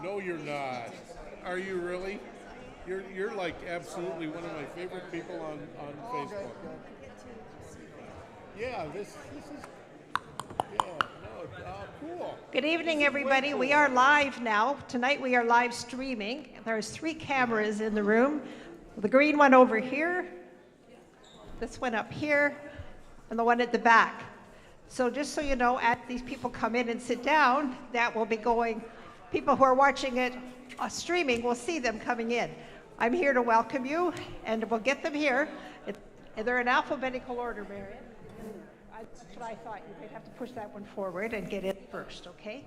No, you're not. Are you really? You're like absolutely one of my favorite people on Facebook. Yeah, this is cool. Good evening, everybody. We are live now. Tonight we are live streaming. There's 3 cameras in the room. The green one over here, this one up here, and the one at the back. So just so you know, as these people come in and sit down, that will be going, people who are watching it streaming will see them coming in. I'm here to welcome you, and we'll get them here. They're in alphabetical order, Marion. That's what I thought. You might have to push that one forward and get it first, okay?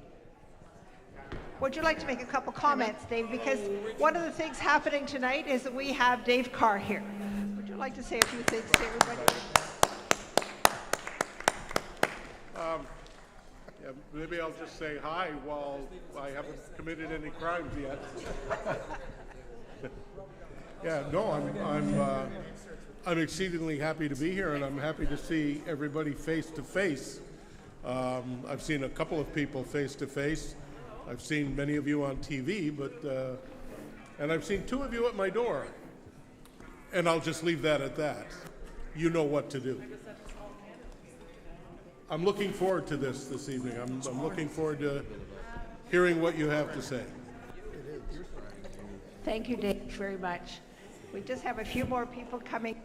Would you like to make a couple comments, Dave? Because one of the things happening tonight is that we have Dave Carr here. Would you like to say a few things to everybody? Yeah, maybe I'll just say hi while I haven't committed any crimes yet. Yeah, no, I'm exceedingly happy to be here, and I'm happy to see everybody face to face. I've seen a couple of people face to face. I've seen many of you on TV, and I've seen 2 of you at my door. And I'll just leave that at that. You know what to do. I'm looking forward to this evening. I'm looking forward to hearing what you have to say. Thank you, Dave, very much. We just have a few more people coming.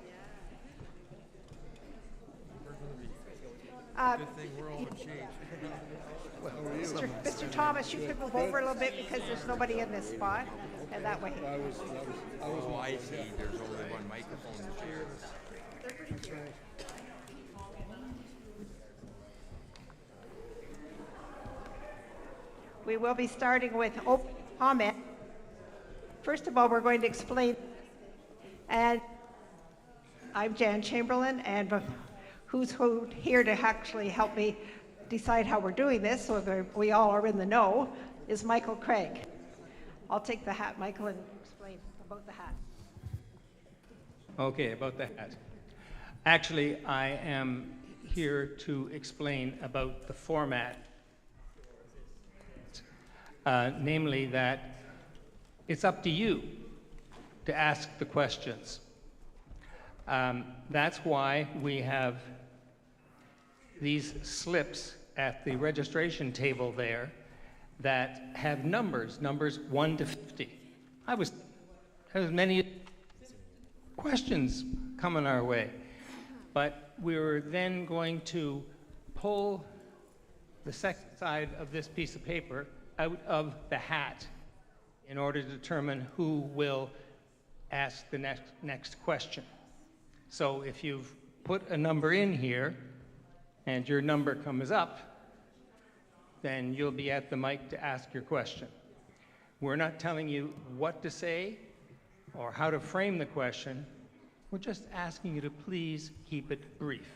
Good thing we're all in shape. Mr. Thomas, you could move over a little bit because there's nobody in this spot, and that way. Oh, I see. There's only one microphone here. We will be starting with open comment. First of all, we're going to explain, and I'm Jan Chamberlain, and who's here to actually help me decide how we're doing this, so we all are in the know, is Michael Craig. I'll take the hat, Michael, and explain about the hat. Okay, about the hat. Actually, I am here to explain about the format. Namely that it's up to you to ask the questions. That's why we have these slips at the registration table there that have numbers 1 to 50. There's many questions coming our way, but we were then going to pull the second side of this piece of paper out of the hat in order to determine who will ask the next question. So if you've put a number in here and your number comes up, then you'll be at the mic to ask your question. We're not telling you what to say or how to frame the question. We're just asking you to please keep it brief.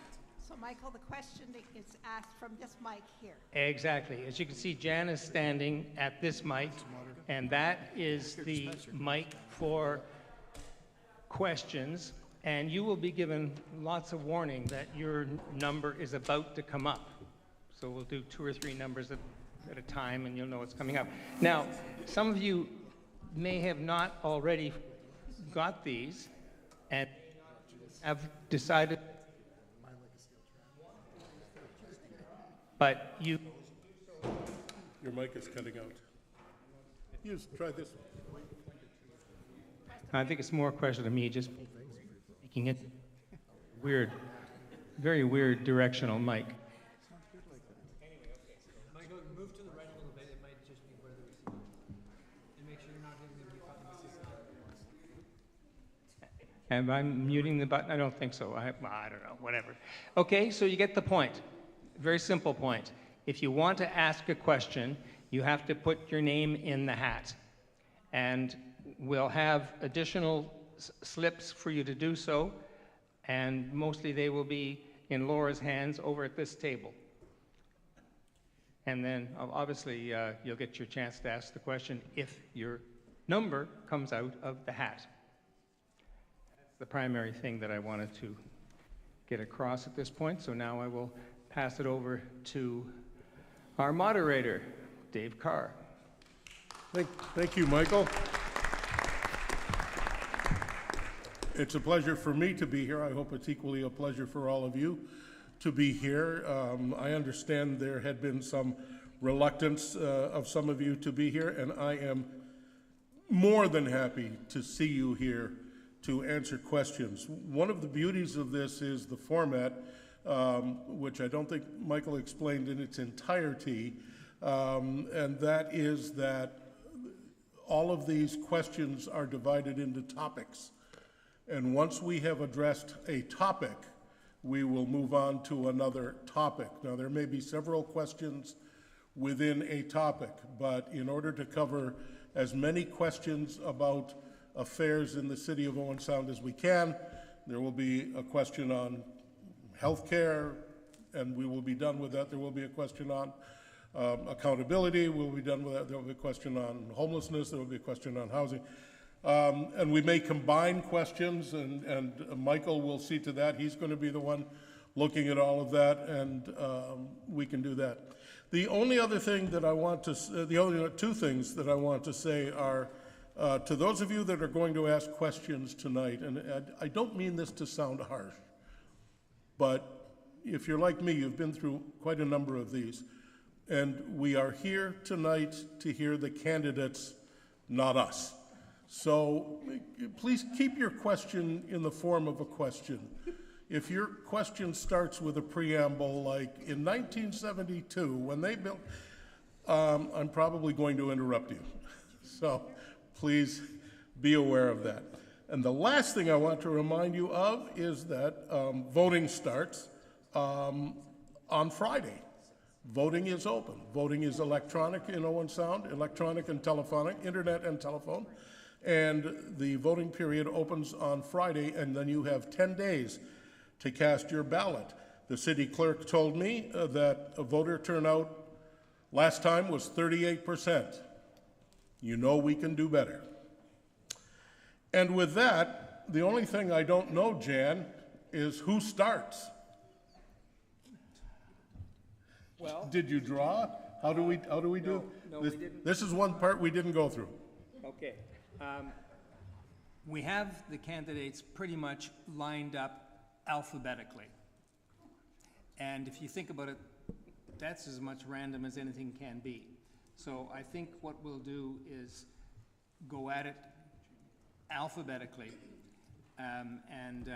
So, Michael, the question is asked from this mic here. Exactly. As you can see, Jan is standing at this mic, and that is the mic for questions, and you will be given lots of warning that your number is about to come up. So we'll do 2 or 3 numbers at a time, and you'll know what's coming up. Now, some of you may have not already got these and have decided, but you... Your mic is cutting out. Try this one. I think it's more a question of me just making it weird, very weird directional mic. Michael, move to the right a little bit. It might just be where the receiver. And make sure you're not hitting the mute button. Am I muting the button? I don't think so. I don't know, whatever. Okay, so you get the point. Very simple point. If you want to ask a question, you have to put your name in the hat. And we'll have additional slips for you to do so, and mostly they will be in Laura's hands over at this table. And then obviously you'll get your chance to ask the question if your number comes out of the hat. That's the primary thing that I wanted to get across at this point, so now I will pass it over to our moderator, Dave Carr. Thank you, Michael. It's a pleasure for me to be here. I hope it's equally a pleasure for all of you to be here. I understand there had been some reluctance of some of you to be here, and I am more than happy to see you here to answer questions. One of the beauties of this is the format, which I don't think Michael explained in its entirety, and that is that all of these questions are divided into topics. And once we have addressed a topic, we will move on to another topic. Now, there may be several questions within a topic, but in order to cover as many questions about affairs in the city of Owen Sound as we can, there will be a question on healthcare, and we will be done with that. There will be a question on accountability. We'll be done with that. There will be a question on homelessness. There will be a question on housing. And we may combine questions, and Michael will see to that. He's going to be the one looking at all of that, and we can do that. The only other thing that I want to, the only two things that I want to say are, to those of you that are going to ask questions tonight, and I don't mean this to sound harsh, but if you're like me, you've been through quite a number of these. And we are here tonight to hear the candidates, not us. So please keep your question in the form of a question. If your question starts with a preamble like, in 1972, when they built, I'm probably going to interrupt you. So please be aware of that. And the last thing I want to remind you of is that voting starts on Friday. Voting is open. Voting is electronic in Owen Sound, electronic and telephonic, internet and telephone. And the voting period opens on Friday, and then you have 10 days to cast your ballot. The city clerk told me that a voter turnout last time was 38%. You know we can do better. And with that, the only thing I don't know, Jan, is who starts. Well, Did you draw? How do we do? No, this, we didn't. This is one part we didn't go through. okay. We have the candidates pretty much lined up alphabetically. And if you think about it, that's as much random as anything can be. So I think what we'll do is go at it alphabetically and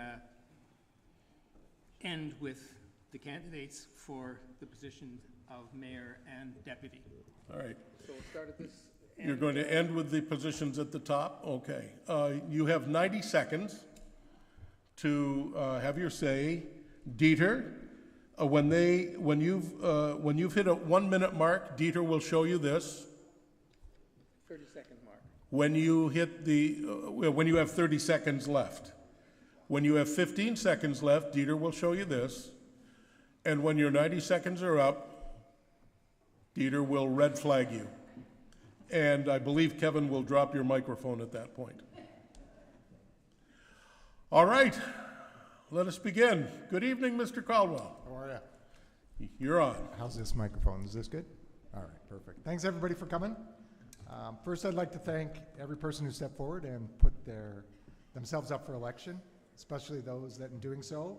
end with the candidates for the position of mayor and deputy. All right. So we'll start at this. You're going to end with the positions at the top? Okay. You have 90 seconds to have your say. Dieter, when you've hit a 1 minute mark, Dieter will show you this. 30-second mark. When you hit the, when you have 30 seconds left. When you have 15 seconds left, Dieter will show you this. And when your 90 seconds are up, Dieter will red flag you. And I believe Kevin will drop your microphone at that point. All right, let us begin. Good evening, Mr. Caldwell. How are you? You're on. How's this microphone? Is this good? All right, perfect. Thanks everybody for coming. First, I'd like to thank every person who stepped forward and put themselves up for election, especially those that in doing so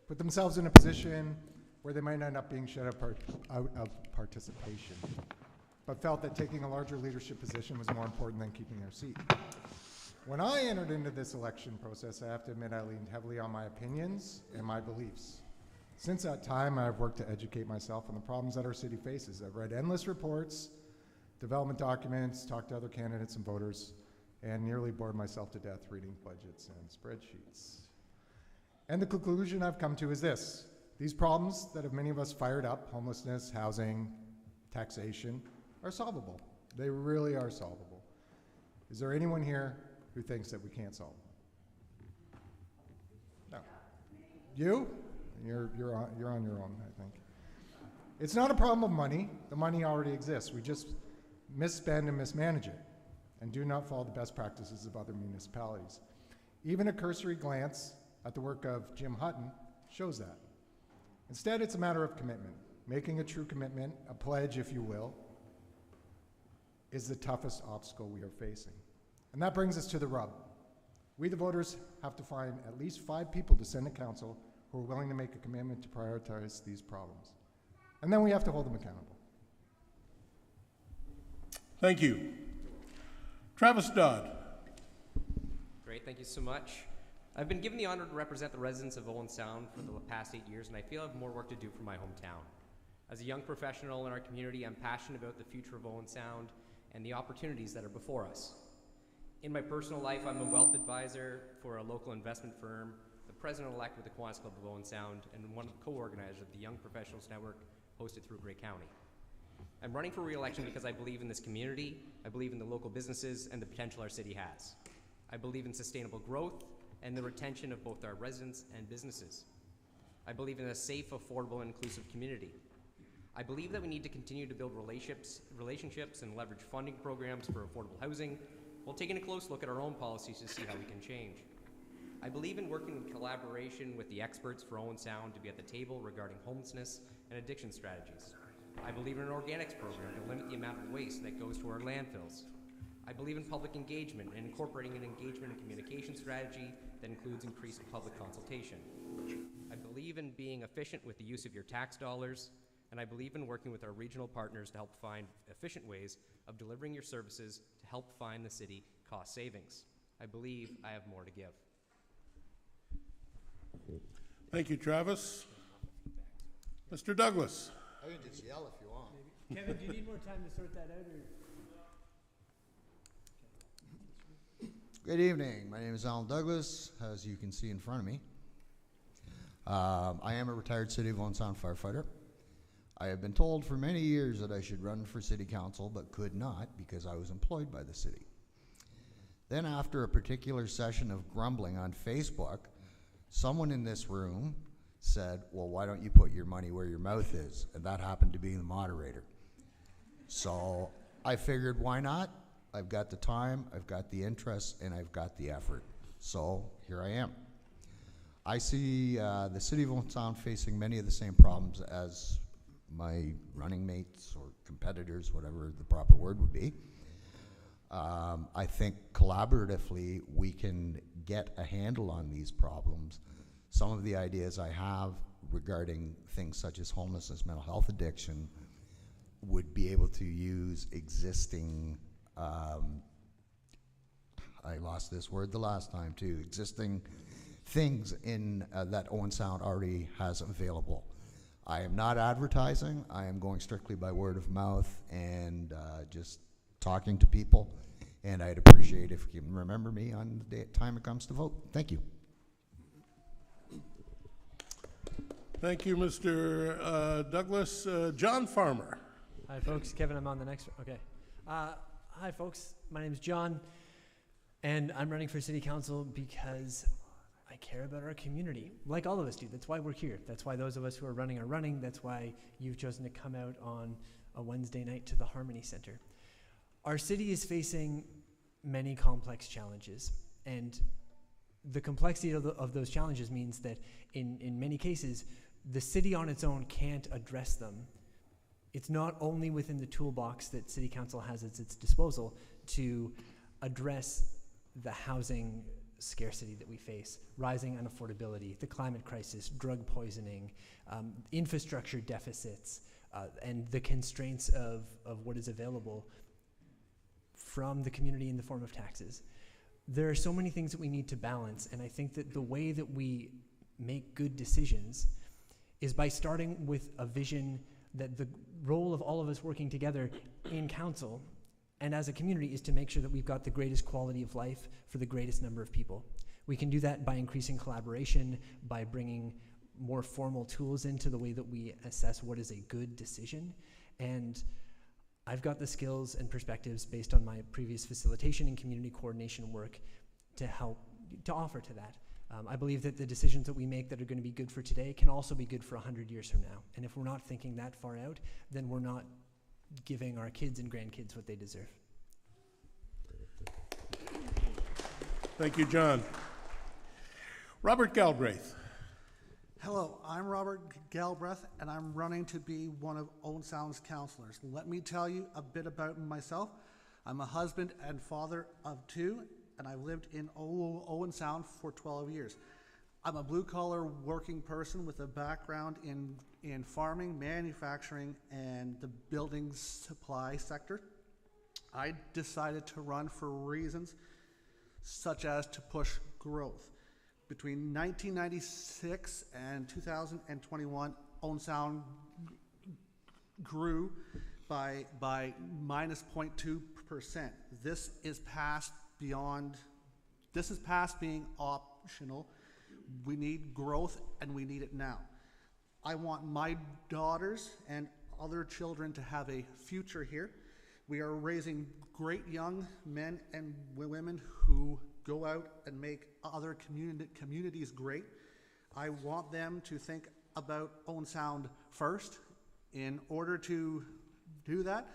put themselves in a position where they might end up being shut out of participation, but felt that taking a larger leadership position was more important than keeping their seat. When I entered into this election process, I have to admit I leaned heavily on my opinions and my beliefs. Since that time, I've worked to educate myself on the problems that our city faces. I've read endless reports, development documents, talked to other candidates and voters, and nearly bored myself to death reading budgets and spreadsheets. And the conclusion I've come to is this: these problems that have many of us fired up, homelessness, housing, taxation, are solvable. They really are solvable. Is there anyone here who thinks that we can't solve them? No. You? You're on your own, I think. It's not a problem of money. The money already exists. We just misspend and mismanage it and do not follow the best practices of other municipalities. Even a cursory glance at the work of Jim Hutton shows that. Instead, it's a matter of commitment, making a true commitment, a pledge, if you will, is the toughest obstacle we are facing. And that brings us to the rub. We, the voters, have to find at least 5 people to send to council who are willing to make a commitment to prioritize these problems. And then we have to hold them accountable. Thank you. Travis Dodd. Great, thank you so much. I've been given the honor to represent the residents of Owen Sound for the past 8 years, and I feel I have more work to do for my hometown. As a young professional in our community, I'm passionate about the future of Owen Sound and the opportunities that are before us. In my personal life, I'm a wealth advisor for a local investment firm, the president-elect with the Kiwanis Club of Owen Sound, and one of the co-organizers of the Young Professionals Network hosted through Grey County. I'm running for re-election because I believe in this community, I believe in the local businesses and the potential our city has. I believe in sustainable growth and the retention of both our residents and businesses. I believe in a safe, affordable, and inclusive community. I believe that we need to continue to build relationships and leverage funding programs for affordable housing while taking a close look at our own policies to see how we can change. I believe in working in collaboration with the experts for Owen Sound to be at the table regarding homelessness and addiction strategies. I believe in an organics program to limit the amount of waste that goes to our landfills. I believe in public engagement and incorporating an engagement and communication strategy that includes increased public consultation. I believe in being efficient with the use of your tax dollars, and I believe in working with our regional partners to help find efficient ways of delivering your services to help find the city cost savings. I believe I have more to give. Thank you, Travis. Mr. Douglas. I can just yell if you want. Kevin, do you need more time to sort that out? Good evening. My name is Alan Douglas, as you can see in front of me. I am a retired City of Owen Sound firefighter. I have been told for many years that I should run for City Council, but could not because I was employed by the city. Then after a particular session of grumbling on Facebook, someone in this room said, well, why don't you put your money where your mouth is? And that happened to be the moderator. So I figured, why not? I've got the time, I've got the interest, and I've got the effort. So here I am. I see the City of Owen Sound facing many of the same problems as my running mates or competitors, whatever the proper word would be. I think collaboratively we can get a handle on these problems. Some of the ideas I have regarding things such as homelessness, mental health addiction, would be able to use existing, I lost this word the last time too, existing things in that Owen Sound already has available. I am not advertising, I am going strictly by word of mouth and just talking to people, and I'd appreciate if you can remember me on the time it comes to vote. Thank you. Thank you, Mr. Douglas. John Farmer. Hi, folks. Kevin, I'm on the next one. Okay. Hi, folks. My name's John, and I'm running for City Council because I care about our community, like all of us do. That's why we're here. That's why those of us who are running are running. That's why you've chosen to come out on a Wednesday night to the Harmony Center. Our city is facing many complex challenges, and the complexity of those challenges means that in many cases, the city on its own can't address them. It's not only within the toolbox that City Council has at its disposal to address the housing scarcity that we face, rising unaffordability, the climate crisis, drug poisoning, infrastructure deficits, and the constraints of what is available from the community in the form of taxes. There are so many things that we need to balance, and I think that the way that we make good decisions is by starting with a vision that the role of all of us working together in council and as a community is to make sure that we've got the greatest quality of life for the greatest number of people. We can do that by increasing collaboration, by bringing more formal tools into the way that we assess what is a good decision. And I've got the skills and perspectives based on my previous facilitation and community coordination work to help, to offer to that. I believe that the decisions that we make that are going to be good for today can also be good for 100 years from now. And if we're not thinking that far out, then we're not giving our kids and grandkids what they deserve. Thank you, John. Robert Galbraith. Hello, I'm Robert Galbraith, and I'm running to be one of Owen Sound's councillors. Let me tell you a bit about myself. I'm a husband and father of 2, and I've lived in Owen Sound for 12 years. I'm a blue-collar working person with a background in farming, manufacturing, and the building supply sector. I decided to run for reasons such as to push growth. Between 1996 and 2021, Owen Sound grew by minus 0.2%. This is past being optional. We need growth, and we need it now. I want my daughters and other children to have a future here. We are raising great young men and women who go out and make other communities great. I want them to think about Owen Sound first. In order to do that,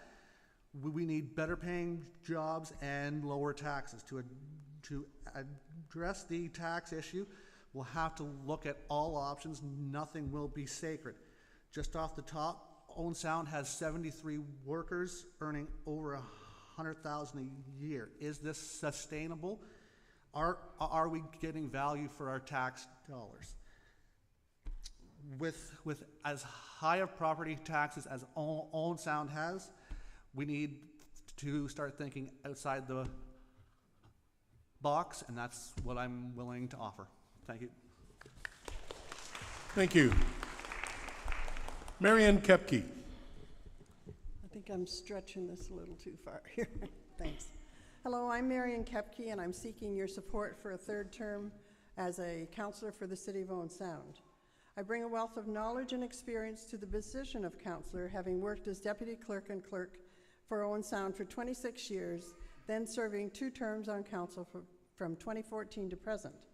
we need better paying jobs and lower taxes. To address the tax issue, we'll have to look at all options. Nothing will be sacred. Just off the top, Owen Sound has 73 workers earning over $100,000 a year. Is this sustainable? Are we getting value for our tax dollars? With as high of property taxes as Owen Sound has, we need to start thinking outside the box, and that's what I'm willing to offer. Thank you. Thank you. Marianne Kepke. I think I'm stretching this a little too far here. Thanks. Hello, I'm Marian Kepke, and I'm seeking your support for a 3rd term as a councillor for the City of Owen Sound. I bring a wealth of knowledge and experience to the position of councillor, having worked as deputy clerk and clerk for Owen Sound for 26 years, then serving 2 terms on council from 2014 to present.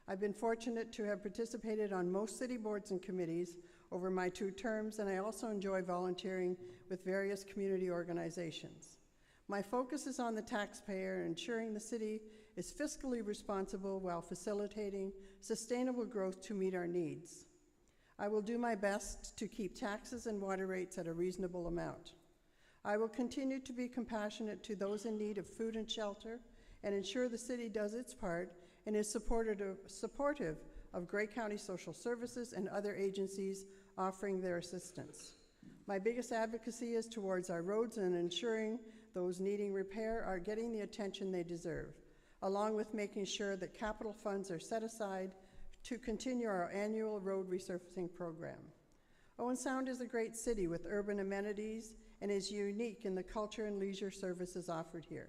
I've been fortunate to have participated on most city boards and committees over my 2 terms, and I also enjoy volunteering with various community organizations. My focus is on the taxpayer and ensuring the city is fiscally responsible while facilitating sustainable growth to meet our needs. I will do my best to keep taxes and water rates at a reasonable amount. I will continue to be compassionate to those in need of food and shelter and ensure the city does its part and is supportive of Grey County Social Services and other agencies offering their assistance. My biggest advocacy is towards our roads and ensuring those needing repair are getting the attention they deserve, along with making sure that capital funds are set aside to continue our annual road resurfacing program. Owen Sound is a great city with urban amenities and is unique in the culture and leisure services offered here.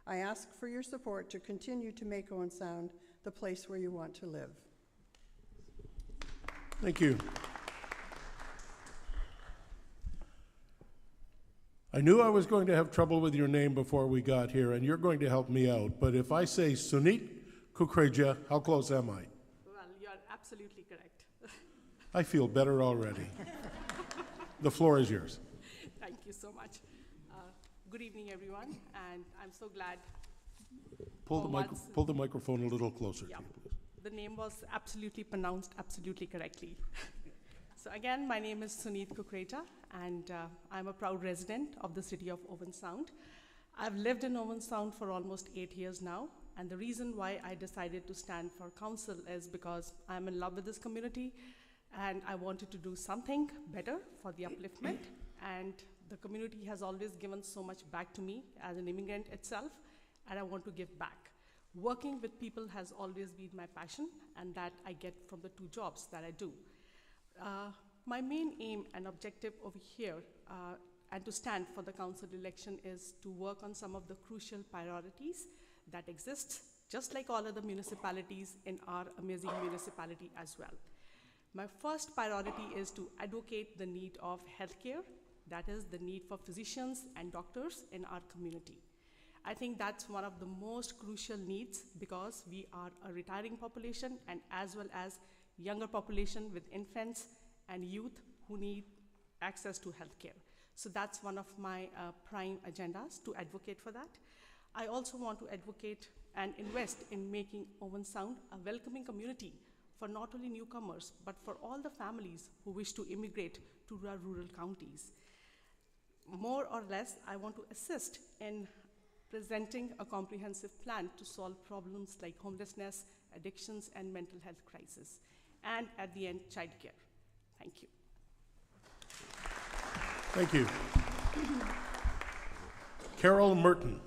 I ask for your support to continue to make Owen Sound the place where you want to live. Thank you. I knew I was going to have trouble with your name before we got here, and you're going to help me out. But if I say Sunit Kukreja, how close am I? Well, you're absolutely correct. I feel better already. The floor is yours. Thank you so much. Good evening, everyone, and I'm so glad. Pull the microphone a little closer to you, please. The name was absolutely pronounced absolutely correctly. So again, my name is Sunit Kukreja, and I'm a proud resident of the city of Owen Sound. I've lived in Owen Sound for almost 8 years now, and the reason why I decided to stand for council is because I'm in love with this community, and I wanted to do something better for the upliftment, and the community has always given so much back to me as an immigrant itself, and I want to give back. Working with people has always been my passion, and that I get from the 2 jobs that I do. My main aim and objective over here and to stand for the council election is to work on some of the crucial priorities that exist, just like all other municipalities in our amazing municipality as well. My first priority is to advocate the need of healthcare, that is the need for physicians and doctors in our community. I think that's one of the most crucial needs because we are a retiring population and as well as younger population with infants and youth who need access to healthcare. So that's one of my prime agendas, to advocate for that. I also want to advocate and invest in making Owen Sound a welcoming community for not only newcomers, but for all the families who wish to immigrate to our rural counties. More or less, I want to assist in presenting a comprehensive plan to solve problems like homelessness, addictions, and mental health crisis, and at the end, childcare. Thank you. Thank you. Carol Merton.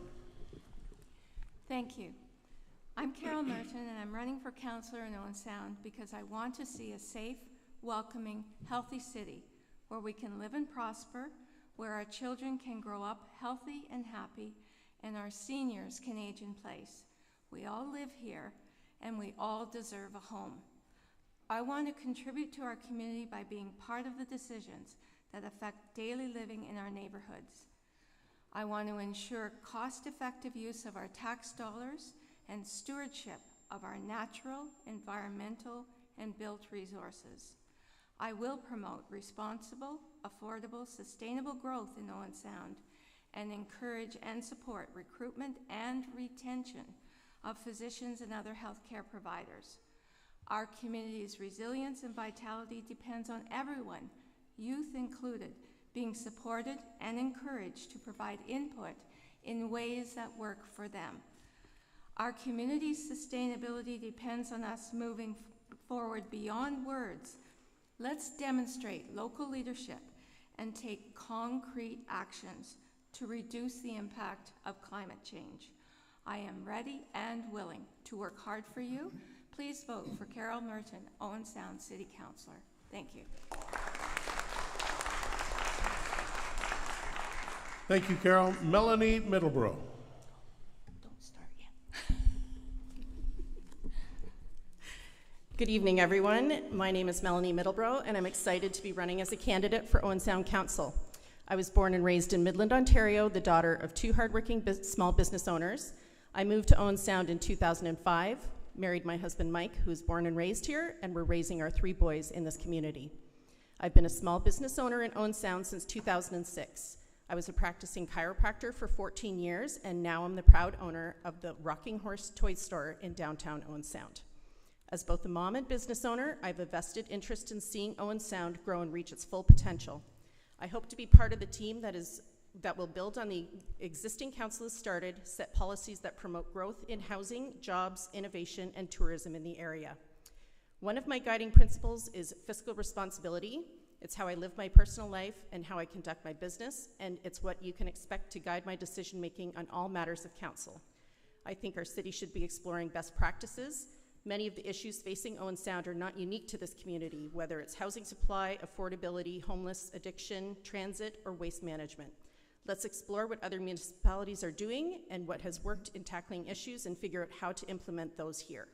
Thank you. I'm Carol Merton, and I'm running for councillor in Owen Sound because I want to see a safe, welcoming, healthy city where we can live and prosper, where our children can grow up healthy and happy, and our seniors can age in place. We all live here, and we all deserve a home. I want to contribute to our community by being part of the decisions that affect daily living in our neighborhoods. I want to ensure cost-effective use of our tax dollars and stewardship of our natural, environmental, and built resources. I will promote responsible, affordable, sustainable growth in Owen Sound and encourage and support recruitment and retention of physicians and other healthcare providers. Our community's resilience and vitality depends on everyone, youth included, being supported and encouraged to provide input in ways that work for them. Our community's sustainability depends on us moving forward beyond words. Let's demonstrate local leadership and take concrete actions to reduce the impact of climate change. I am ready and willing to work hard for you. Please vote for Carol Merton, Owen Sound City Councillor. Thank you. Thank you, Carol. Melanie Middleborough. Don't start yet. Good evening, everyone. My name is Melanie Middleborough, and I'm excited to be running as a candidate for Owen Sound Council. I was born and raised in Midland, Ontario, the daughter of two hardworking small business owners. I moved to Owen Sound in 2005, married my husband Mike, who was born and raised here, and we're raising our 3 boys in this community. I've been a small business owner in Owen Sound since 2006. I was a practicing chiropractor for 14 years, and now I'm the proud owner of the Rocking Horse Toy Store in downtown Owen Sound. As both a mom and business owner, I have a vested interest in seeing Owen Sound grow and reach its full potential. I hope to be part of the team that will build on the existing council has started, set policies that promote growth in housing, jobs, innovation, and tourism in the area. One of my guiding principles is fiscal responsibility. It's how I live my personal life and how I conduct my business, and it's what you can expect to guide my decision-making on all matters of council. I think our city should be exploring best practices. Many of the issues facing Owen Sound are not unique to this community, whether it's housing supply, affordability, homeless, addiction, transit, or waste management. Let's explore what other municipalities are doing and what has worked in tackling issues and figure out how to implement those here.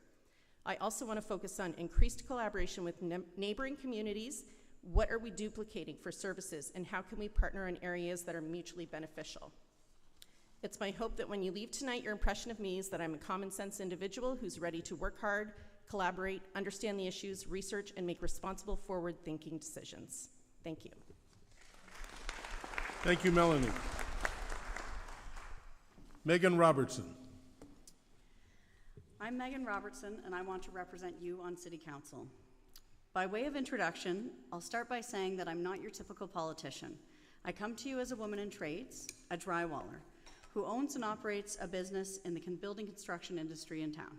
I also want to focus on increased collaboration with neighboring communities. What are we duplicating for services, and how can we partner in areas that are mutually beneficial? It's my hope that when you leave tonight, your impression of me is that I'm a common sense individual who's ready to work hard, collaborate, understand the issues, research, and make responsible, forward-thinking decisions. Thank you. Thank you, Melanie. Megan Robertson. I'm Megan Robertson, and I want to represent you on City Council. By way of introduction, I'll start by saying that I'm not your typical politician. I come to you as a woman in trades, a drywaller, who owns and operates a business in the building construction industry in town.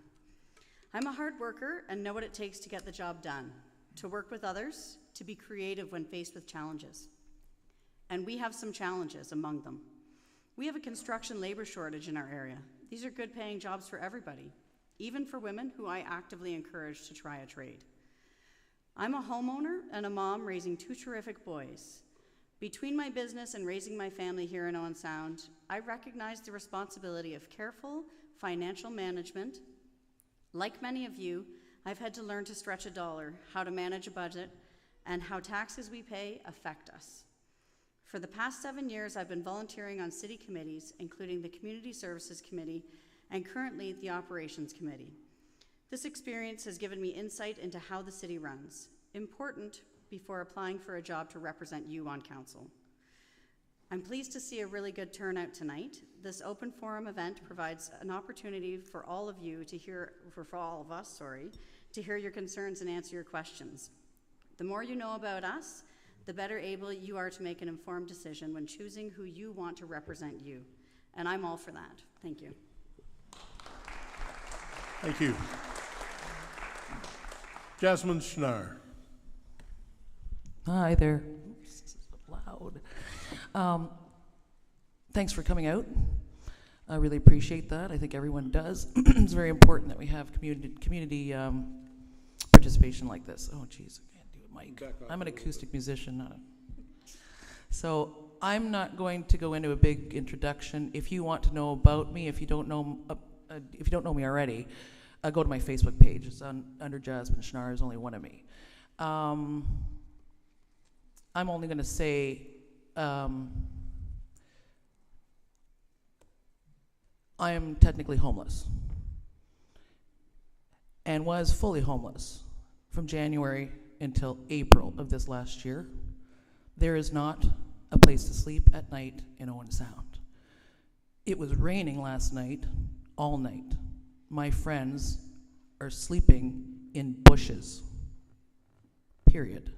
I'm a hard worker and know what it takes to get the job done, to work with others, to be creative when faced with challenges. And we have some challenges among them. We have a construction labor shortage in our area. These are good paying jobs for everybody, even for women who I actively encourage to try a trade. I'm a homeowner and a mom raising 2 terrific boys. Between my business and raising my family here in Owen Sound, I recognize the responsibility of careful financial management. Like many of you, I've had to learn to stretch a dollar, how to manage a budget, and how taxes we pay affect us. For the past 7 years, I've been volunteering on city committees, including the Community Services Committee and currently the Operations Committee. This experience has given me insight into how the city runs, important before applying for a job to represent you on council. I'm pleased to see a really good turnout tonight. This open forum event provides an opportunity for all of you to hear, for all of us, to hear your concerns and answer your questions. The more you know about us, the better able you are to make an informed decision when choosing who you want to represent you. and I'm all for that. Thank you. Thank you. Jasmine Schnarr. Hi there. This is loud. Thanks for coming out. I really appreciate that. I think everyone does. It's very important that we have community participation like this. Oh, geez, I can't do a mic. I'm an acoustic musician, not a... So I'm not going to go into a big introduction. If you want to know about me, if you don't know me already, go to my Facebook page. It's under Jasmine Schnarr. There's only one of me. I'm only going to say I am technically homeless and was fully homeless from January until April of this last year. There is not a place to sleep at night in Owen Sound. It was raining last night, all night. My friends are sleeping in bushes, period.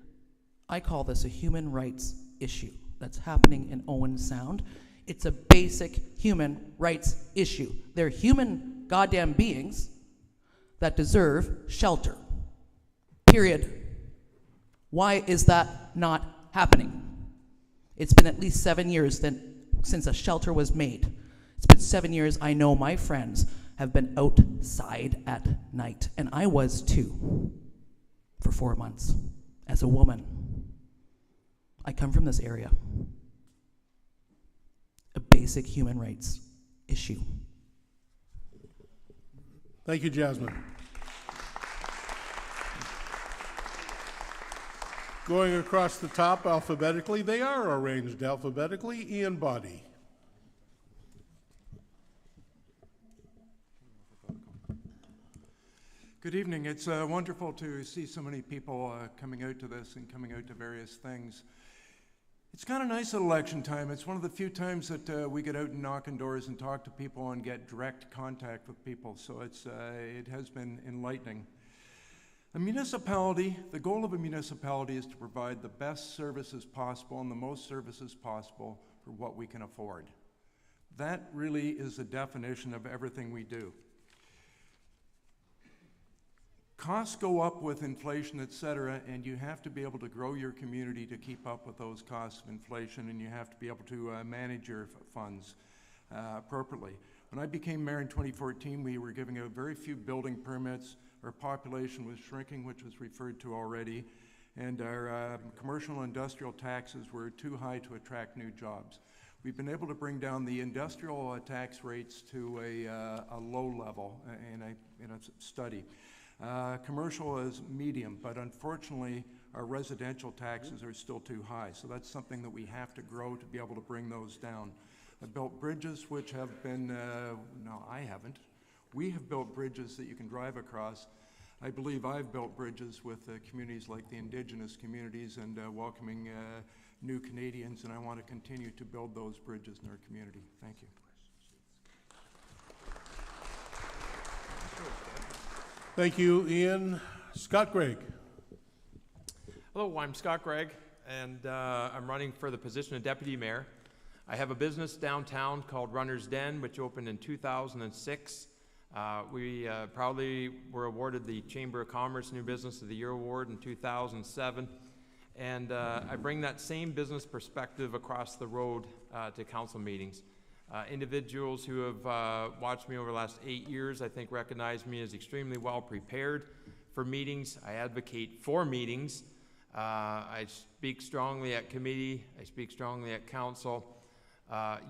I call this a human rights issue that's happening in Owen Sound. It's a basic human rights issue. They're human goddamn beings that deserve shelter, period. Why is that not happening? It's been at least 7 years since a shelter was made. It's been 7 years. I know my friends have been outside at night, and I was too for 4 months as a woman. I come from this area. A basic human rights issue. Thank you, Jasmine. Going across the top alphabetically, they are arranged alphabetically. Ian Boddy. Good evening. It's wonderful to see so many people coming out to this and coming out to various things. It's kind of nice at election time. It's one of the few times that we get out and knock on doors and talk to people and get direct contact with people, so it has been enlightening. A municipality, the goal of a municipality is to provide the best services possible and the most services possible for what we can afford. That really is the definition of everything we do. Costs go up with inflation, et cetera, and you have to be able to grow your community to keep up with those costs of inflation, and you have to be able to manage your funds appropriately. When I became mayor in 2014, we were giving out very few building permits. Our population was shrinking, which was referred to already, and our commercial and industrial taxes were too high to attract new jobs. We've been able to bring down the industrial tax rates to a low level in a study. Commercial is medium, but unfortunately our residential taxes are still too high, so that's something that we have to grow to be able to bring those down. I've built bridges which have been, no, I haven't. We have built bridges that you can drive across. I believe I've built bridges with communities like the Indigenous communities and welcoming new Canadians, and I want to continue to build those bridges in our community. Thank you. Thank you, Ian. Scott Gregg. Hello, I'm Scott Gregg, and I'm running for the position of Deputy Mayor. I have a business downtown called Runner's Den, which opened in 2006. We proudly were awarded the Chamber of Commerce New Business of the Year Award in 2007. And I bring that same business perspective across the road to council meetings. Individuals who have watched me over the last 8 years, I think, recognize me as extremely well prepared for meetings. I advocate for meetings. I speak strongly at committee. I speak strongly at council.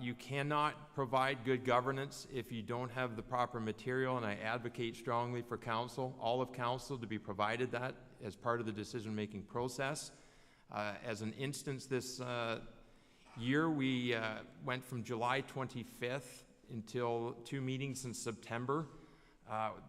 You cannot provide good governance if you don't have the proper material, and I advocate strongly for council, all of council, to be provided that as part of the decision-making process. As an instance, this year we went from July 25th until 2 meetings in September.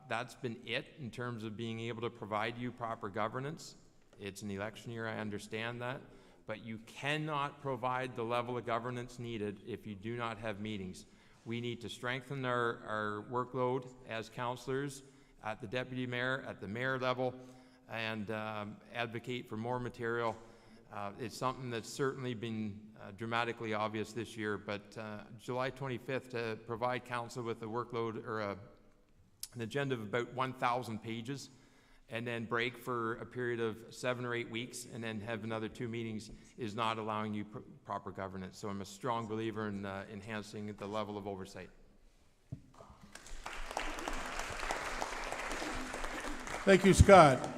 That's been it in terms of being able to provide you proper governance. It's an election year, I understand that, but you cannot provide the level of governance needed if you do not have meetings. We need to strengthen our workload as councillors at the deputy mayor, at the mayor level, and advocate for more material. It's something that's certainly been dramatically obvious this year, but July 25th to provide council with a workload or an agenda of about 1,000 pages, and then break for a period of 7 or 8 weeks, and then have another 2 meetings is not allowing you proper governance. So I'm a strong believer in enhancing the level of oversight. Thank you, Scott.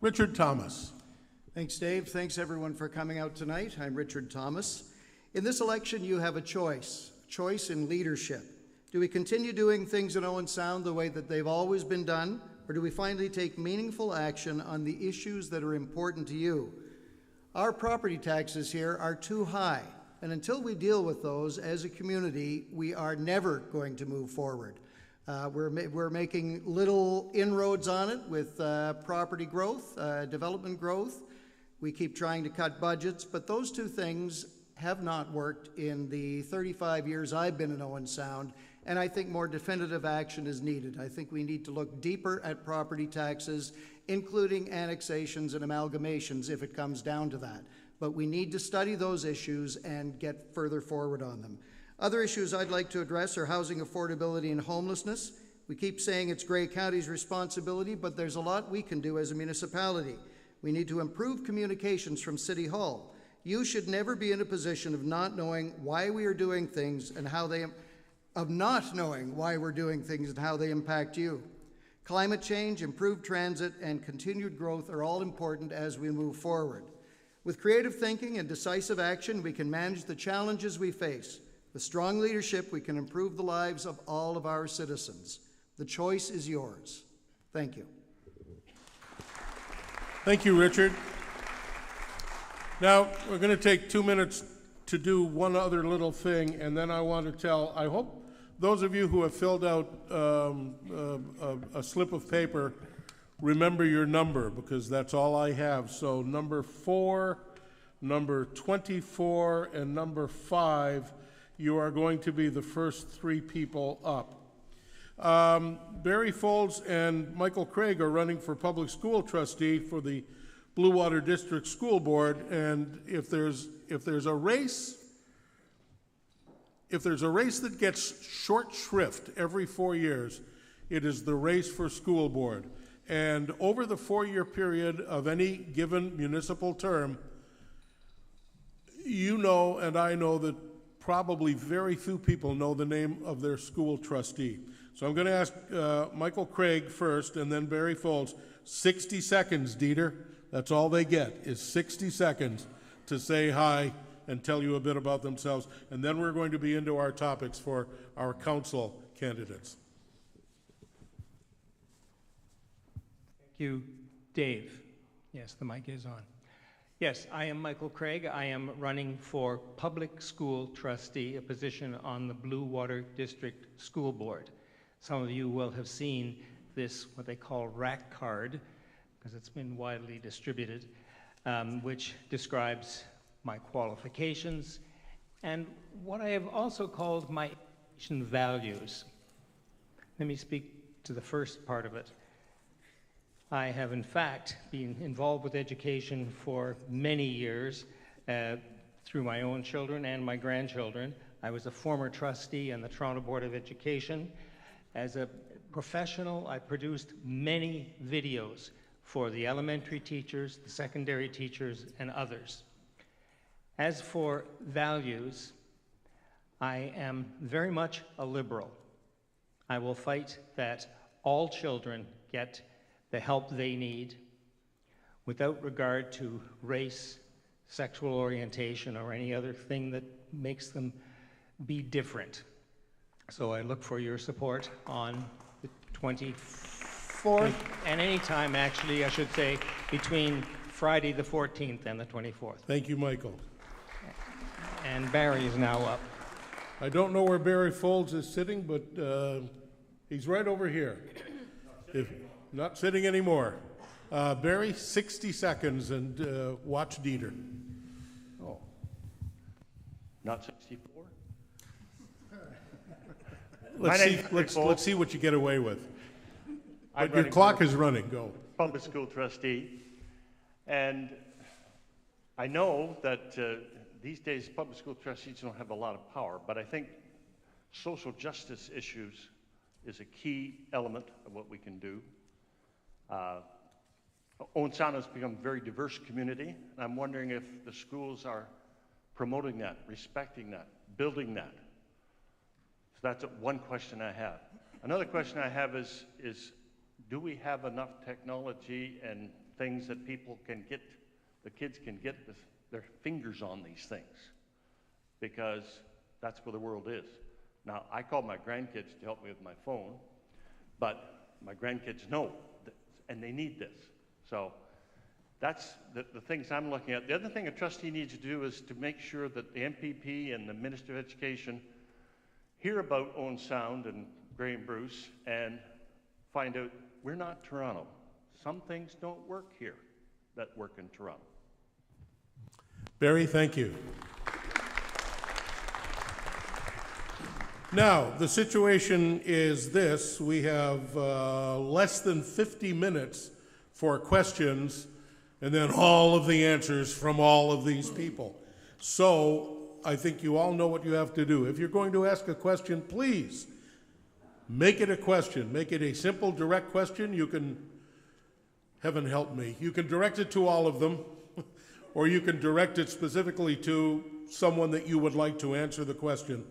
Richard Thomas. Thanks, Dave. Thanks, everyone, for coming out tonight. I'm Richard Thomas. In this election, you have a choice in leadership. Do we continue doing things in Owen Sound the way that they've always been done, or do we finally take meaningful action on the issues that are important to you? Our property taxes here are too high, and until we deal with those as a community, we are never going to move forward. We're making little inroads on it with property growth, development growth. We keep trying to cut budgets, but those two things have not worked in the 35 years I've been in Owen Sound, and I think more definitive action is needed. I think we need to look deeper at property taxes, including annexations and amalgamations if it comes down to that. But we need to study those issues and get further forward on them. Other issues I'd like to address are housing affordability and homelessness. We keep saying it's Grey County's responsibility, but there's a lot we can do as a municipality. We need to improve communications from City Hall. You should never be in a position of not knowing why we are doing things and how they impact you. Climate change, improved transit, and continued growth are all important as we move forward. With creative thinking and decisive action, we can manage the challenges we face. With strong leadership, we can improve the lives of all of our citizens. The choice is yours. Thank you. Thank you, Richard. Now, we're going to take 2 minutes to do one other little thing, and then I want to tell, I hope those of you who have filled out a slip of paper remember your number, because that's all I have. So number 4, number 24, and number 5, you are going to be the first 3 people up. Barry Folds and Michael Craig are running for public school trustee for the Blue Water District School Board, and if there's a race that gets short shrift every 4 years, it is the race for school board. And over the 4-year period of any given municipal term, you know and I know that probably very few people know the name of their school trustee. So I'm going to ask Michael Craig first, and then Barry Folds. 60 seconds, Dieter. That's all they get, is 60 seconds to say hi and tell you a bit about themselves. And then we're going to be into our topics for our council candidates. Thank you, Dave. Yes, the mic is on. Yes, I am Michael Craig. I am running for public school trustee, a position on the Blue Water District School Board. Some of you will have seen this, what they call rack card, because it's been widely distributed, which describes my qualifications and what I have also called my education values. Let me speak to the first part of it. I have, in fact, been involved with education for many years through my own children and my grandchildren. I was a former trustee on the Toronto Board of Education. As a professional, I produced many videos for the elementary teachers, the secondary teachers, and others. As for values, I am very much a liberal. I will fight that all children get the help they need without regard to race, sexual orientation, or any other thing that makes them be different. So I look for your support on the 24th, and any time, actually, I should say, between Friday the 14th and the 24th. Thank you, Michael. And Barry is now up. I don't know where Barry Folds is sitting, but he's right over here. Not sitting anymore. Barry, 60 seconds, and watch Dieter. Oh, not 64? Let's see what you get away with. But your clock is running. Go. Public school trustee, and I know that these days public school trustees don't have a lot of power, but I think social justice issues is a key element of what we can do. Owen Sound has become a very diverse community, and I'm wondering if the schools are promoting that, respecting that, building that. So that's one question I have. Another question I have is do we have enough technology and things that people can get, the kids can get their fingers on these things? Because that's where the world is. Now, I call my grandkids to help me with my phone, but my grandkids know, and they need this. So that's the things I'm looking at. The other thing a trustee needs to do is to make sure that the MPP and the Minister of Education hear about Owen Sound and Graham Bruce and find out we're not Toronto. Some things don't work here that work in Toronto. Barry, thank you. Now, the situation is this. We have less than 50 minutes for questions and then all of the answers from all of these people. So I think you all know what you have to do. If you're going to ask a question, please make it a question. Make it a simple, direct question. You can, heaven help me, you can direct it to all of them, or you can direct it specifically to someone that you would like to answer the question.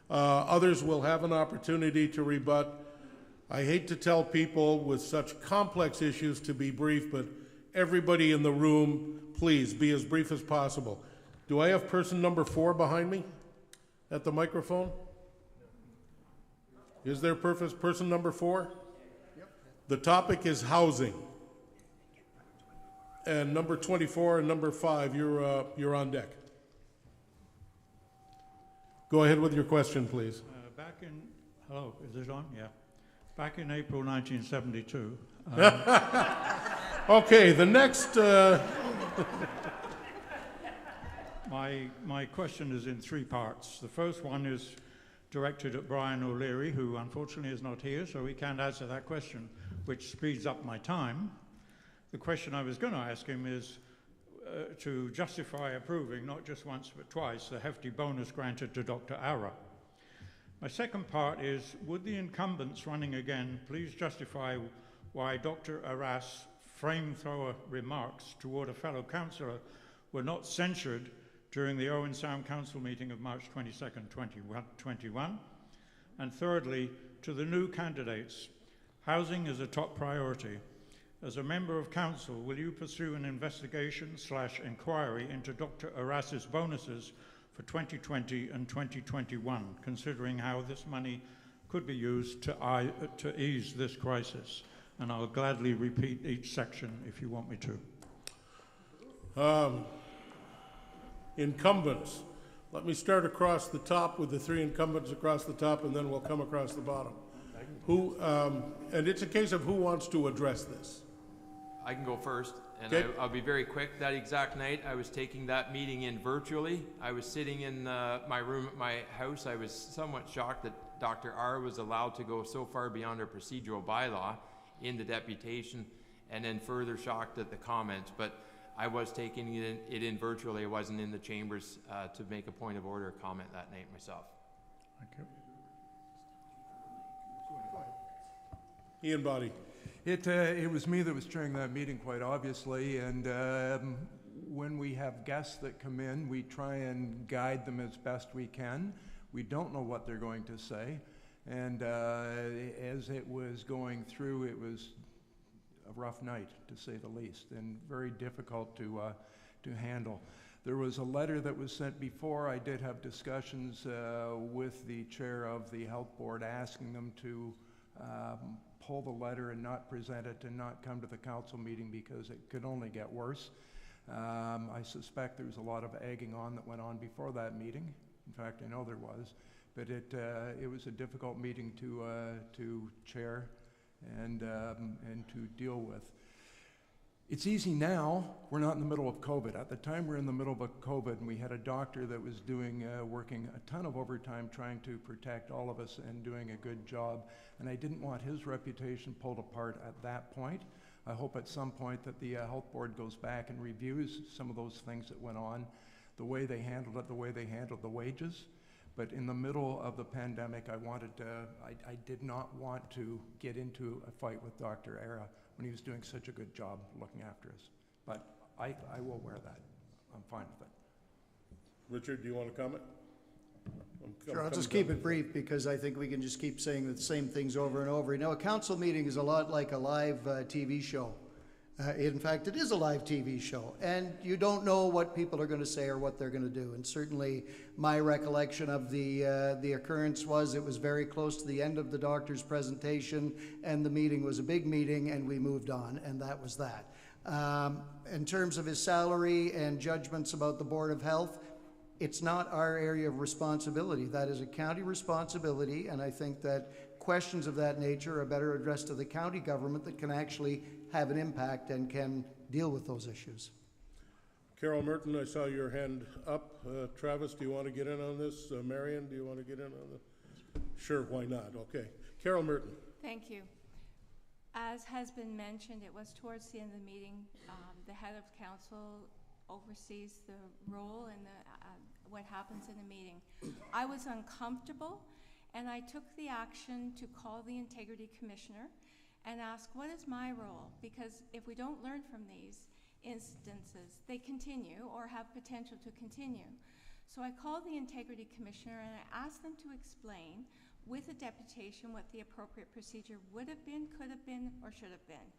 Others will have an opportunity to rebut. I hate to tell people with such complex issues to be brief, but everybody in the room, please be as brief as possible. Do I have person number 4 behind me at the microphone? Is there person number 4? Yep. The topic is housing. And number 24 and number 5, you're on deck. Go ahead with your question, please. Hello, is this on? Yeah. Back in April 1972. Okay, the next. My question is in 3 parts. The first one is directed at Brian O'Leary, who unfortunately is not here, so he can't answer that question, which speeds up my time. The question I was going to ask him is to justify approving, not just once but twice, the hefty bonus granted to Dr. Ara. My second part is, would the incumbents running again please justify why Dr. Ara's flamethrower remarks toward a fellow councillor were not censured during the Owen Sound Council meeting of March 22nd, 2021? And thirdly, to the new candidates, housing is a top priority. As a member of council, will you pursue an investigation/inquiry into Dr. Aras's bonuses for 2020 and 2021, considering how this money could be used to ease this crisis? And I'll gladly repeat each section if you want me to. Incumbents. Let me start across the top with the 3 incumbents across the top, and then we'll come across the bottom. Who? And it's a case of who wants to address this. I can go first, and Okay. I'll be very quick. That exact night, I was taking that meeting in virtually. I was sitting in my room at my house. I was somewhat shocked that Dr. R was allowed to go so far beyond our procedural bylaw in the deputation, and then further shocked at the comments. But I was taking it in virtually. I wasn't in the chambers to make a point of order comment that night myself. Thank you. Ian Boddy. It was me that was chairing that meeting, quite obviously, and when we have guests that come in, we try and guide them as best we can. We don't know what they're going to say, and as it was going through, it was a rough night, to say the least, and very difficult to handle. There was a letter that was sent before. I did have discussions with the chair of the health board asking them to pull the letter and not present it and not come to the council meeting because it could only get worse. I suspect there was a lot of egging on that went on before that meeting. In fact, I know there was, but it was a difficult meeting to chair and to deal with. It's easy now. We're not in the middle of COVID. At the time, we were in the middle of COVID, and we had a doctor that was working a ton of overtime trying to protect all of us and doing a good job. And I didn't want his reputation pulled apart at that point. I hope at some point that the health board goes back and reviews some of those things that went on, the way they handled it, the way they handled the wages. But in the middle of the pandemic, I did not want to get into a fight with Dr. Era when he was doing such a good job looking after us. But I will wear that. I'm fine with it. Richard, do you want to comment? Sure, I'll just keep it brief because I think we can just keep saying the same things over and over. You know, a council meeting is a lot like a live TV show. In fact, it is a live TV show, and you don't know what people are going to say or what they're going to do. And certainly my recollection of the occurrence was it was very close to the end of the doctor's presentation, and the meeting was a big meeting, and we moved on, and that was that. In terms of his salary and judgments about the Board of Health, it's not our area of responsibility. That is a county responsibility, and I think that questions of that nature are better addressed to the county government that can actually have an impact and can deal with those issues. Carol Merton, I saw your hand up. Travis, do you want to get in on this? Marion, do you want to get in on this? Sure, why not? Okay. Carol Merton. Thank you. As has been mentioned, it was towards the end of the meeting. The head of council oversees the role and what happens in a meeting. I was uncomfortable, and I took the action to call the Integrity Commissioner and ask, what is my role? Because if we don't learn from these instances, they continue or have potential to continue. So I called the Integrity Commissioner and I asked them to explain with a deputation what the appropriate procedure would have been, could have been, or should have been.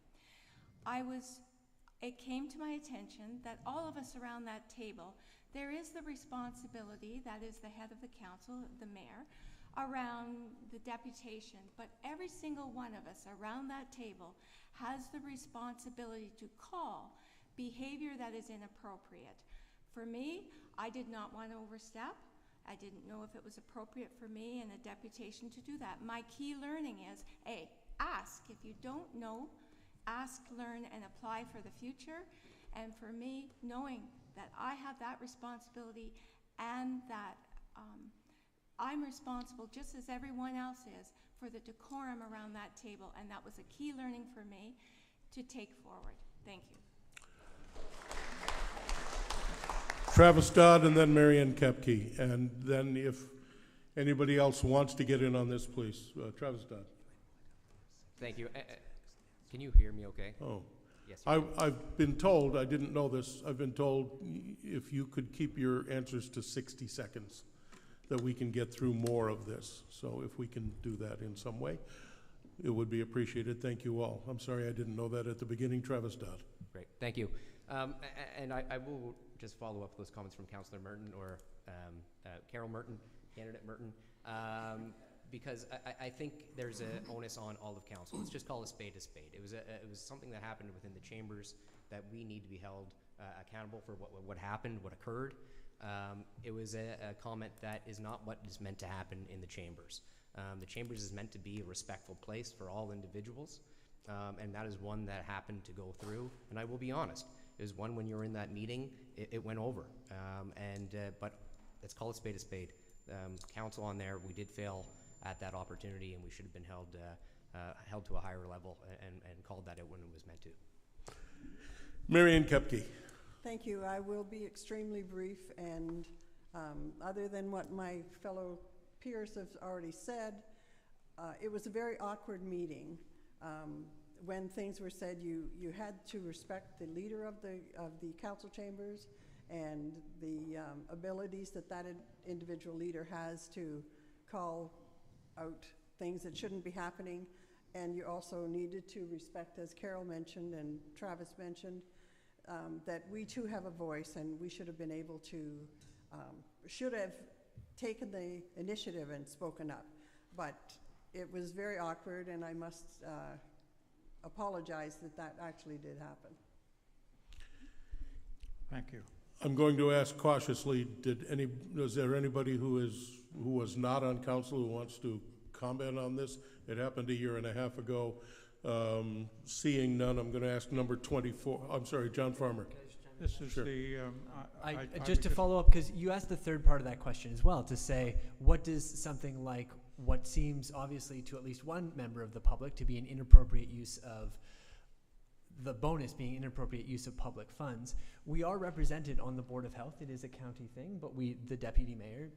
It came to my attention that all of us around that table, there is the responsibility, that is the head of the council, the mayor, around the deputation, but every single one of us around that table has the responsibility to call behavior that is inappropriate. For me, I did not want to overstep. I didn't know if it was appropriate for me in a deputation to do that. My key learning is, A, ask. If you don't know, ask, learn, and apply for the future. And for me, knowing that I have that responsibility and that I'm responsible, just as everyone else is, for the decorum around that table, and that was a key learning for me to take forward. Thank you. Travis Dodd and then Marianne Kepke. And then if anybody else wants to get in on this, please. Travis Dodd. Thank you. Can you hear me okay? Oh. Yes. I've been told, I didn't know this, I've been told if you could keep your answers to 60 seconds. That we can get through more of this. So if we can do that in some way, it would be appreciated. Thank you all. I'm sorry I didn't know that at the beginning. Travis Dodd. Great, thank you. And I will just follow up those comments from Councillor Merton or Carol Merton, candidate Merton, because I think there's an onus on all of council. Let's just call a spade a spade. It was something that happened within the chambers that we need to be held accountable for what happened, what occurred. It was a comment that is not what is meant to happen in the chambers. The chambers is meant to be a respectful place for all individuals, and that is one that happened to go through. And I will be honest, it was one when you were in that meeting, it went over. But let's call it spade a spade. Council on there, we did fail at that opportunity, and we should have been held to a higher level and called that out when it was meant to. Marianne Kepke. Thank you. I will be extremely brief, and other than what my fellow peers have already said, it was a very awkward meeting. When things were said, you had to respect the leader of the council chambers and the abilities that individual leader has to call out things that shouldn't be happening, and you also needed to respect, as Carol mentioned and Travis mentioned, that we too have a voice, and we should have been able to, should have taken the initiative and spoken up. But it was very awkward, and I must apologize that actually did happen. Thank you. I'm going to ask cautiously, is there anybody who was not on council who wants to comment on this? It happened a year and a half ago. Seeing none, I'm going to ask number 24. I'm sorry, John Farmer. This is sure. Just to follow up, because you asked the third part of that question as well, to say, what does something like what seems obviously to at least one member of the public to be an inappropriate use of the bonus being inappropriate use of public funds. We are represented on the Board of Health. It is a county thing, but the deputy mayor,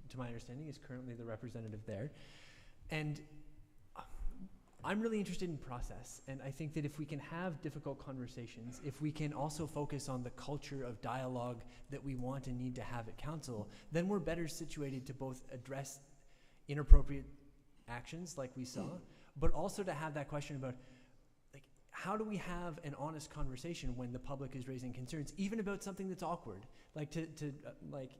to my understanding, is currently the representative there. And I'm really interested in process, and I think that if we can have difficult conversations, if we can also focus on the culture of dialogue that we want and need to have at council, then we're better situated to both address inappropriate actions like we saw, but also to have that question about, like, how do we have an honest conversation when the public is raising concerns, even about something that's awkward? Like like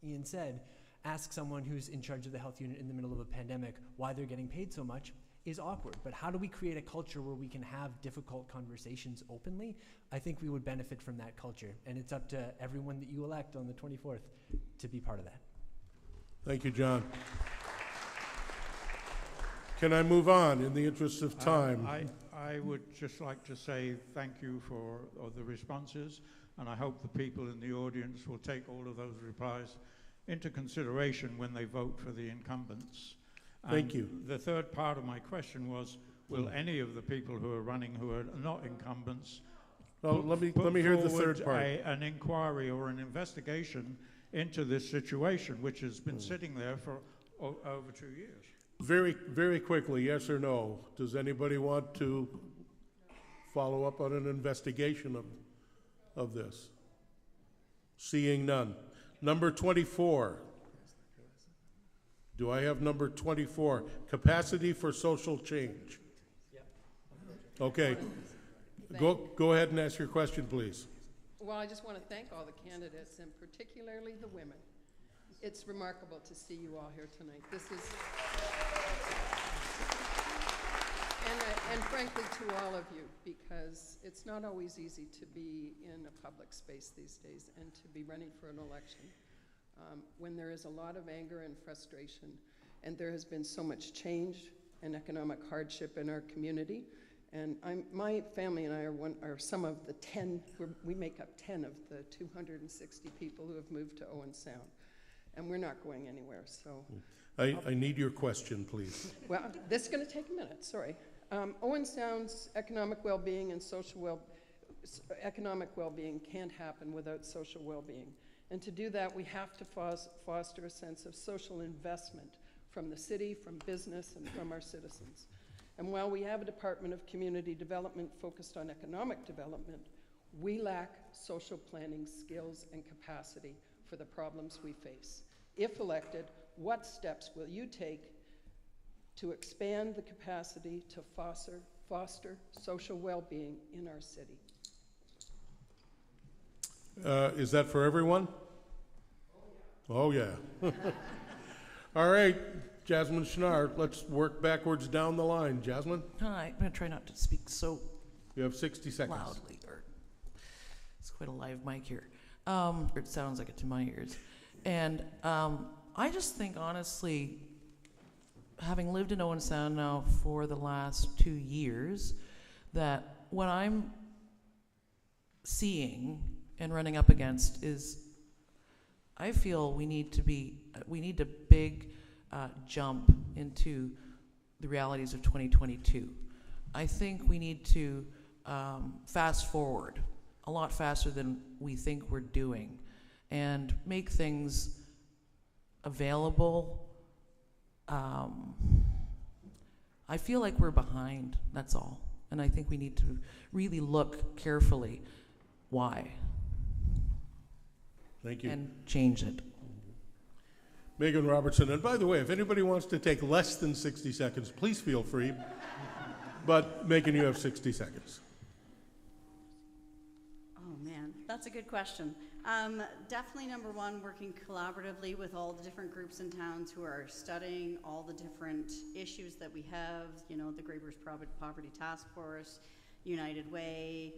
Ian said, ask someone who's in charge of the health unit in the middle of a pandemic why they're getting paid so much is awkward. But how do we create a culture where we can have difficult conversations openly? I think we would benefit from that culture. And it's up to everyone that you elect on the 24th to be part of that. Thank you, John. Can I move on in the interest of time? I would just like to say thank you for the responses, and I hope the people in the audience will take all of those replies into consideration when they vote for the incumbents. Thank you. The third part of my question was, will any of the people who are running who are not incumbents let me hear the third part. An inquiry or an investigation into this situation, which has been sitting there for over 2 years? Very, very quickly, yes or no. Does anybody want to follow up on an investigation of this? Seeing none. Number 24. Do I have number 24? Capacity for social change. Okay. Go ahead and ask your question, please. Well, I just want to thank all the candidates, and particularly the women. It's remarkable to see you all here tonight. This is, and frankly to all of you, because it's not always easy to be in a public space these days and to be running for an election when there is a lot of anger and frustration, and there has been so much change and economic hardship in our community. And my family and I are some of the 10, we make up 10 of the 260 people who have moved to Owen Sound. And we're not going anywhere, so. I need your question, please. Well, this is going to take a minute, sorry. Owen Sound's economic well-being and economic well-being can't happen without social well-being. And to do that, we have to foster a sense of social investment from the city, from business, and from our citizens. And while we have a Department of Community Development focused on economic development, we lack social planning skills and capacity for the problems we face. If elected, what steps will you take to expand the capacity to foster social well-being in our city? Is that for everyone? Oh, yeah. All right, Jasmine Schnarr, let's work backwards down the line. Jasmine? Hi, I'm going to try not to speak so you have 60 seconds. Loudly. It's quite a live mic here. It sounds like it to my ears. And I just think, honestly, having lived in Owen Sound now for the last 2 years, that what I'm seeing and running up against is, I feel we need a big jump into the realities of 2022. I think we need to fast forward a lot faster than we think we're doing and make things available. I feel like we're behind, that's all. And I think we need to really look carefully why. Thank you. And change it. Megan Robertson, and by the way, if anybody wants to take less than 60 seconds, please feel free. But Megan, you have 60 seconds. Oh man, that's a good question. Definitely number one, working collaboratively with all the different groups and towns who are studying all the different issues that we have, you know, the Graber's Poverty Task Force, United Way,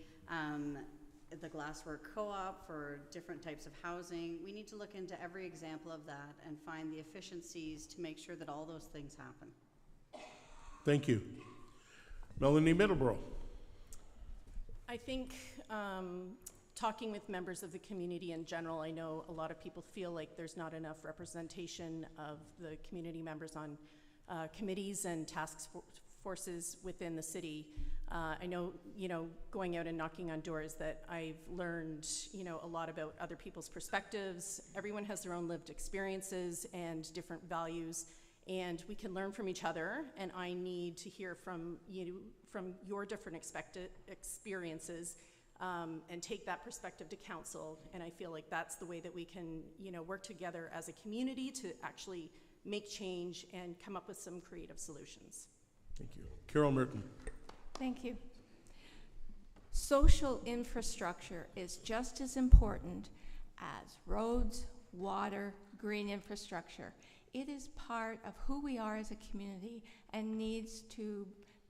the Glasswork Co-op for different types of housing. We need to look into every example of that and find the efficiencies to make sure that all those things happen. Thank you. Melanie Middleborough. I think talking with members of the community in general, I know a lot of people feel like there's not enough representation of the community members on committees and task forces within the city. I know, going out and knocking on doors, that I've learned, a lot about other people's perspectives. Everyone has their own lived experiences and different values, and we can learn from each other, and I need to hear from you, from your different experiences, and take that perspective to council. And I feel like that's the way that we can, work together as a community to actually make change and come up with some creative solutions. Thank you. Carol Merton. Thank you. Social infrastructure is just as important as roads, water, green infrastructure. It is part of who we are as a community and needs to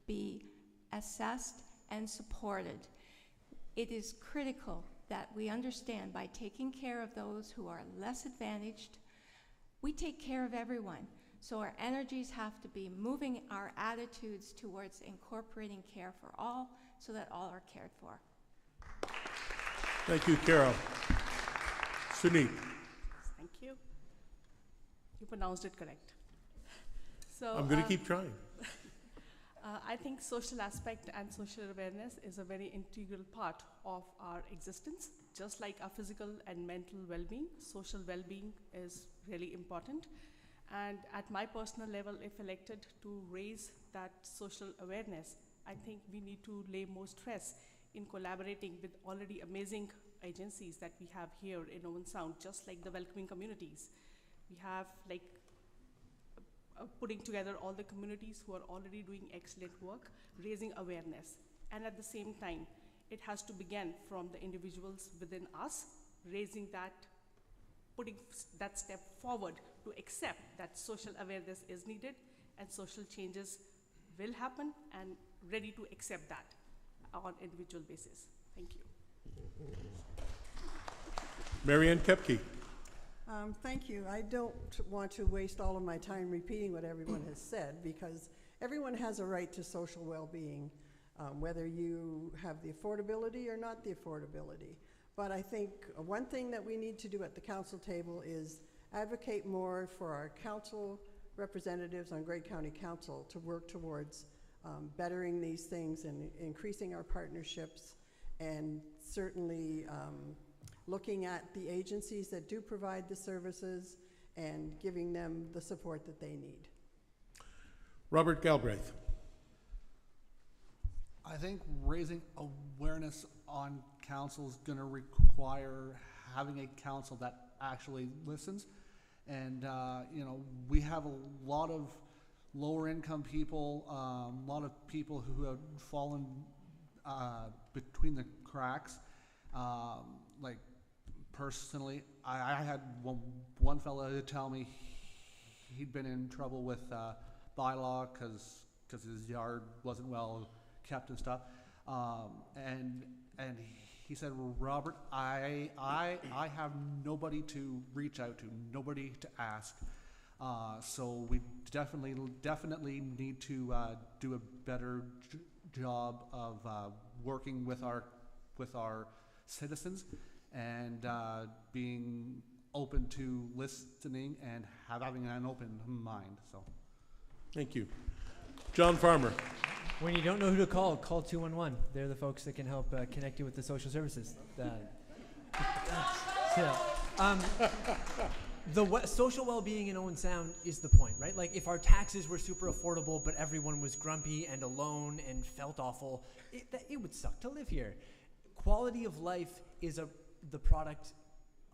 be assessed and supported. It is critical that we understand, by taking care of those who are less advantaged, we take care of everyone. So our energies have to be moving our attitudes towards incorporating care for all, so that all are cared for. Thank you, Carol. Sunit. Thank you. You pronounced it correct. So I'm going to keep trying. I think social aspect and social awareness is a very integral part of our existence. Just like our physical and mental well-being, social well-being is really important. And at my personal level, if elected to raise that social awareness, I think we need to lay more stress in collaborating with already amazing agencies that we have here in Owen Sound, just like the welcoming communities. We have putting together all the communities who are already doing excellent work, raising awareness. And at the same time, it has to begin from the individuals within us, raising that, putting that step forward to accept that social awareness is needed and social changes will happen, and ready to accept that on individual basis. Thank you. Marianne Kepke. Thank you. I don't want to waste all of my time repeating what everyone has said, because everyone has a right to social well-being, whether you have the affordability or not the affordability. But I think one thing that we need to do at the council table is advocate more for our council representatives on Grey County Council to work towards bettering these things and increasing our partnerships, and certainly looking at the agencies that do provide the services and giving them the support that they need. Robert Galbraith. I think raising awareness on council is going to require having a council that actually listens. And, we have a lot of lower income people, a lot of people who have fallen between the cracks. Personally, I had one fella tell me he'd been in trouble with bylaw because his yard wasn't well kept and stuff, and he said, Robert, I have nobody to reach out to, nobody to ask, so we definitely need to do a better job of working with our citizens, and being open to listening and having an open mind. So, thank you. John Farmer. When you don't know who to call 211. They're the folks that can help connect you with the social services. Social well-being in Owen Sound is the point, right? Like, if our taxes were super affordable, but everyone was grumpy and alone and felt awful, it would suck to live here. Quality of life is the product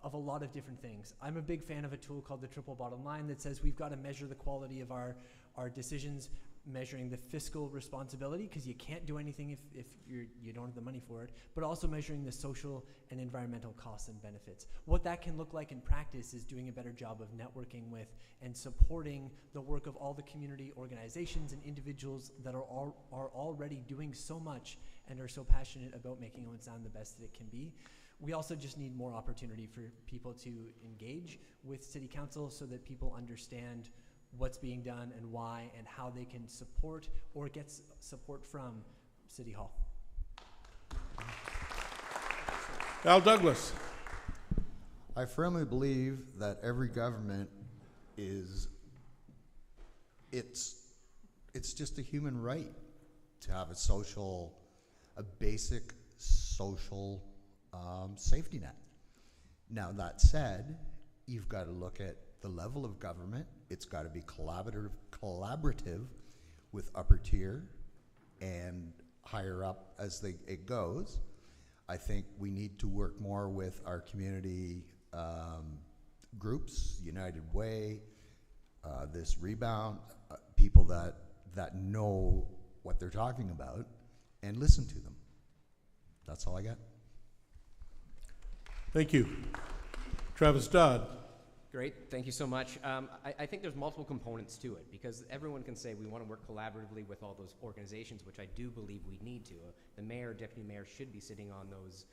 of a lot of different things. I'm a big fan of a tool called the triple bottom line that says we've got to measure the quality of our decisions, measuring the fiscal responsibility, because you can't do anything if you don't have the money for it, but also measuring the social and environmental costs and benefits. What that can look like in practice is doing a better job of networking with and supporting the work of all the community organizations and individuals that are already doing so much and are so passionate about making Owen Sound the best that it can be. We also just need more opportunity for people to engage with City Council so that people understand what's being done and why, and how they can support or get support from City Hall. Al Douglas. I firmly believe that every government is its it's just a human right to have a basic social safety net. Now, that said, you've got to look at the level of government. It's got to be collaborative with upper tier and higher up as it goes. I think we need to work more with our community groups, United Way, this Rebound, people that know what they're talking about, and listen to them. That's all I got. Thank you. Travis Dodd. Great, thank you so much. I think there's multiple components to it, because everyone can say we want to work collaboratively with all those organizations, which I do believe we need to. The mayor, deputy mayor should be sitting on those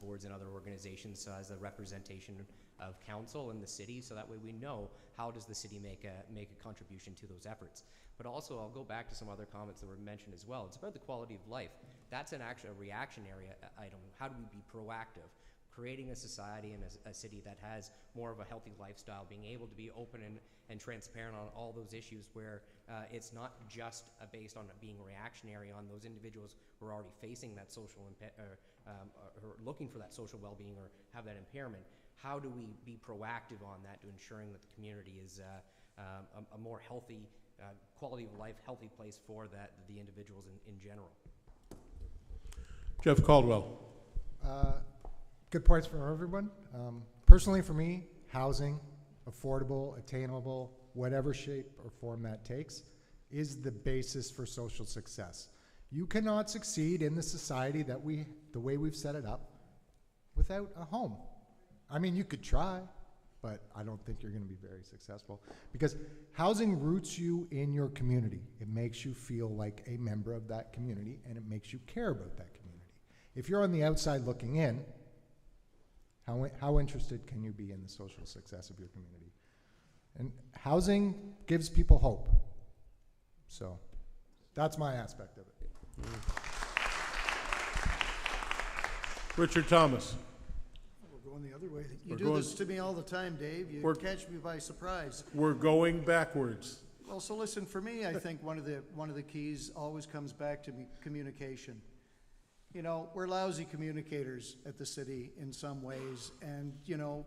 boards and other organizations as a representation of council and the city, so that way we know how does the city make a contribution to those efforts. But also, I'll go back to some other comments that were mentioned as well. It's about the quality of life. That's a reactionary item. How do we be proactive? Creating a society and a city that has more of a healthy lifestyle, being able to be open and transparent on all those issues, where it's not just based on being reactionary on those individuals who are already facing that social or looking for that social well-being or have that impairment. How do we be proactive on that to ensuring that the community is a more healthy, quality of life, healthy place for the individuals in general? Jeff Caldwell. Good points from everyone. Personally, for me, housing, affordable, attainable, whatever shape or form that takes, is the basis for social success. You cannot succeed in the society the way we've set it up, without a home. I mean, you could try, but I don't think you're going to be very successful, because housing roots you in your community. It makes you feel like a member of that community, and it makes you care about that community. If you're on the outside looking in, how interested can you be in the social success of your community? And housing gives people hope. So that's my aspect of it. Richard Thomas. We're going the other way. You do this to me all the time, Dave. You catch me by surprise. We're going backwards. Well, so listen, for me, I think one of the keys always comes back to communication. You know, we're lousy communicators at the city in some ways, and, you know,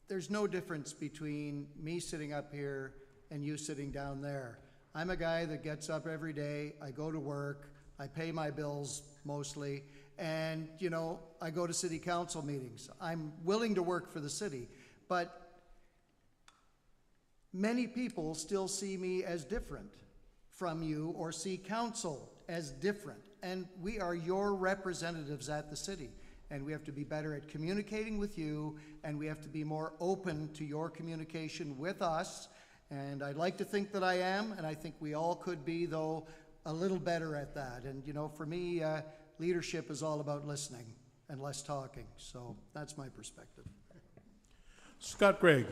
there's no difference between me sitting up here and you sitting down there. I'm a guy that gets up every day, I go to work, I pay my bills mostly, and, you know, I go to city council meetings. I'm willing to work for the city, but many people still see me as different from you, or see council as different. And we are your representatives at the city, and we have to be better at communicating with you, and we have to be more open to your communication with us. And I'd like to think that I am, and I think we all could be, though, a little better at that. And, you know, for me, leadership is all about listening and less talking. So that's my perspective. Scott Gregg.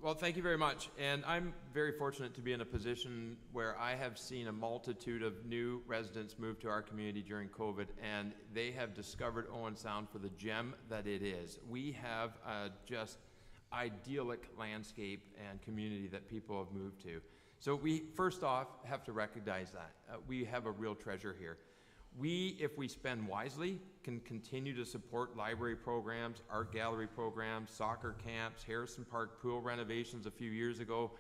Well, thank you very much. And I'm very fortunate to be in a position where I have seen a multitude of new residents move to our community during COVID, and they have discovered Owen Sound for the gem that it is. We have a just idyllic landscape and community that people have moved to. So we, first off, have to recognize that. We have a real treasure here. We, if we spend wisely, can continue to support library programs, art gallery programs, soccer camps, Harrison Park pool renovations a few years ago,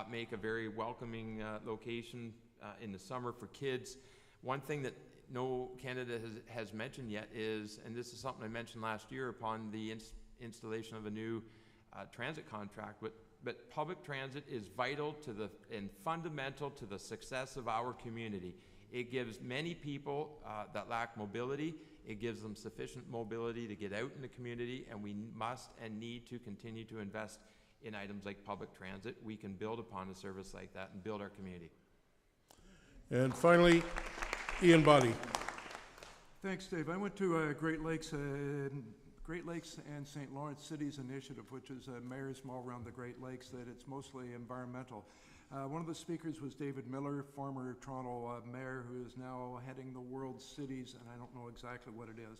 make a very welcoming location in the summer for kids. One thing that no candidate has mentioned yet is, and this is something I mentioned last year upon the installation of a new transit contract, but public transit is vital to and fundamental to the success of our community. It gives many people that lack mobility, it gives them sufficient mobility to get out in the community, and we must and need to continue to invest in items like public transit. We can build upon a service like that and build our community. And finally, Ian Boddy. Thanks, Dave. I went to Great Lakes and St. Lawrence Cities Initiative, which is a mayor's mall around the Great Lakes that it's mostly environmental. One of the speakers was David Miller, former Toronto mayor, who is now heading the World Cities, and I don't know exactly what it is.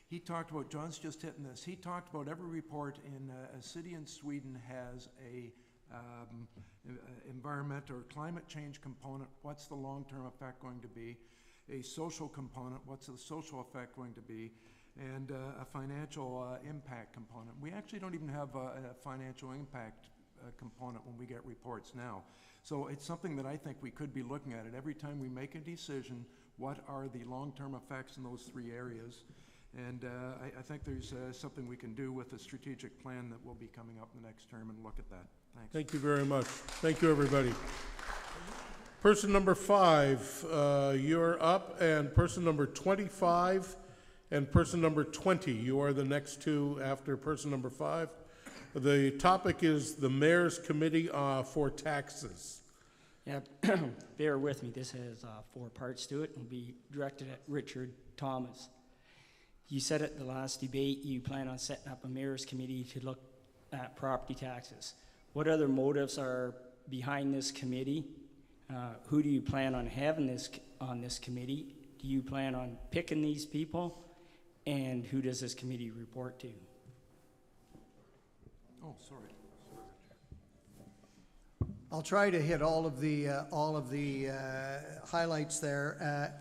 He talked about, John's just hitting this, he talked about every report in a city in Sweden has a environment or climate change component, what's the long-term effect going to be? A social component, what's the social effect going to be? And a financial impact component. We actually don't even have a financial impact component when we get reports now. So it's something that I think we could be looking at it every time we make a decision. What are the long-term effects in those three areas? And I think there's something we can do with the strategic plan that will be coming up in the next term and look at that. Thanks. Thank you very much. Thank you, everybody. Person number 5, you're up, and person number 25 and person number 20. You are the next two after person number 5. The topic is the Mayor's Committee for Taxes. Yeah, bear with me. This has 4 parts to it and will be directed at Richard Thomas. You said at the last debate you plan on setting up a Mayor's Committee to look at property taxes. What other motives are behind this committee? Who do you plan on having on this committee? Do you plan on picking these people? And who does this committee report to? Oh, sorry. I'll try to hit all of the highlights there.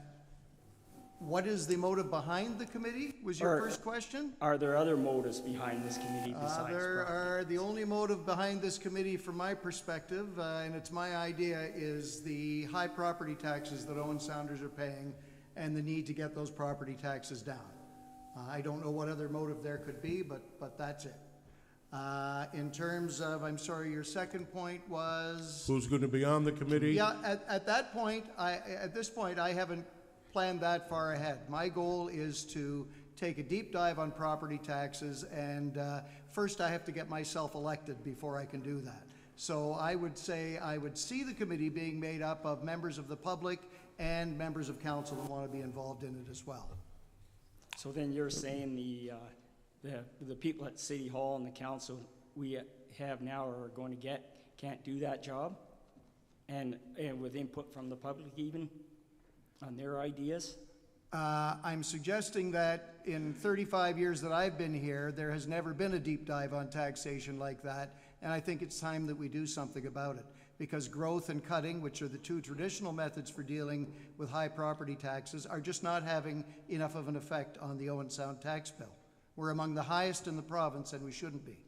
What is the motive behind the committee, was your first question? Are there other motives behind this committee besides The only motive behind this committee from my perspective, and it's my idea, is the high property taxes that Owen Sounders are paying and the need to get those property taxes down. I don't know what other motive there could be, but that's it. In terms of, I'm sorry, your second point was? Who's going to be on the committee? Yeah, at this point, I haven't planned that far ahead. My goal is to take a deep dive on property taxes, and first I have to get myself elected before I can do that. So I would say I would see the committee being made up of members of the public and members of council that want to be involved in it as well. So then you're saying the people at City Hall and the council we have now or are going to get can't do that job? And with input from the public even on their ideas? I'm suggesting that in 35 years that I've been here, there has never been a deep dive on taxation like that, and I think it's time that we do something about it. Because growth and cutting, which are the two traditional methods for dealing with high property taxes, are just not having enough of an effect on the Owen Sound tax bill. We're among the highest in the province, and we shouldn't be.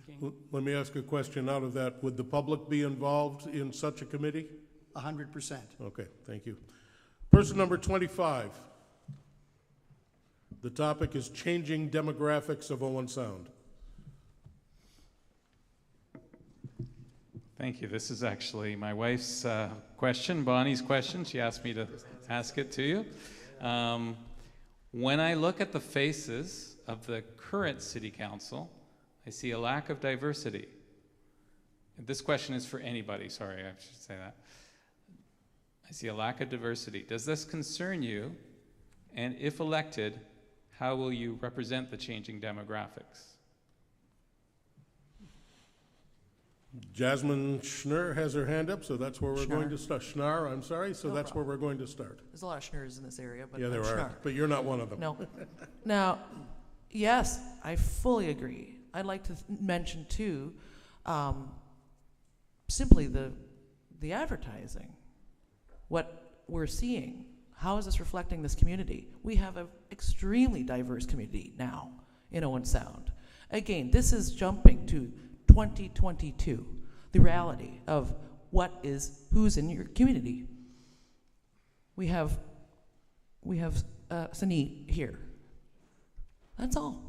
Okay. Let me ask a question out of that. Would the public be involved in such a committee? 100%. Okay, thank you. Person number 25. The topic is changing demographics of Owen Sound. Thank you. This is actually my wife's question, Bonnie's question. She asked me to ask it to you. When I look at the faces of the current city council, I see a lack of diversity. This question is for anybody, sorry, I should say that. I see a lack of diversity. Does this concern you? And if elected, how will you represent the changing demographics? Jasmine Schnur has her hand up, so that's where we're going to start. Schnarr, I'm sorry, so that's where we're going to start. There's a lot of Schnurs in this area, but yeah, there are, but you're not one of them. No. Now, yes, I fully agree. I'd like to mention too, simply the advertising. What we're seeing, how is this reflecting this community? We have an extremely diverse community now in Owen Sound. Again, this is jumping to 2022, the reality of who's in your community. We have Sanit here. That's all.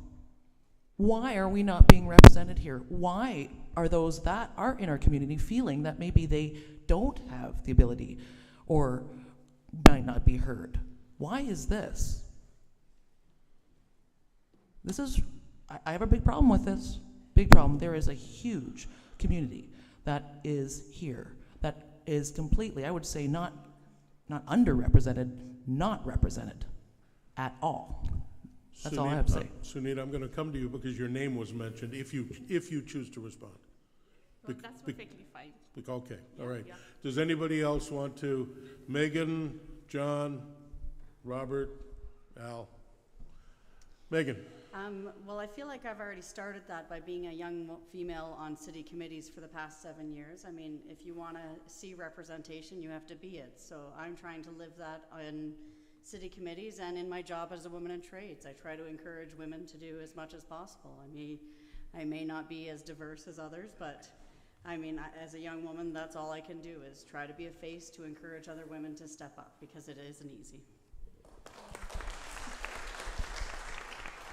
Why are we not being represented here? Why are those that are in our community feeling that maybe they don't have the ability or might not be heard? Why is this? I have a big problem with this. Big problem. There is a huge community that is here, that is completely, I would say, not underrepresented, not represented at all. That's all I have to say. Sunita, I'm going to come to you because your name was mentioned, if you choose to respond. Well, that's perfectly fine. Okay, all right. Yeah. Does anybody else want to? Megan, John, Robert, Al? Megan. Well, I feel like I've already started that by being a young female on city committees for the past 7 years. I mean, if you want to see representation, you have to be it. So I'm trying to live that in city committees and in my job as a woman in trades. I try to encourage women to do as much as possible. I may not be as diverse as others, but I mean, as a young woman, that's all I can do is try to be a face to encourage other women to step up, because it isn't easy.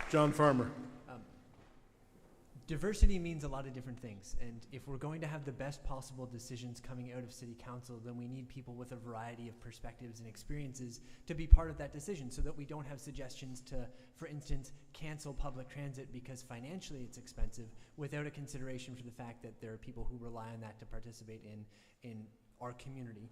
John Farmer. Diversity means a lot of different things, and if we're going to have the best possible decisions coming out of City Council, then we need people with a variety of perspectives and experiences to be part of that decision, so that we don't have suggestions to, for instance, cancel public transit because financially it's expensive, without a consideration for the fact that there are people who rely on that to participate in our community.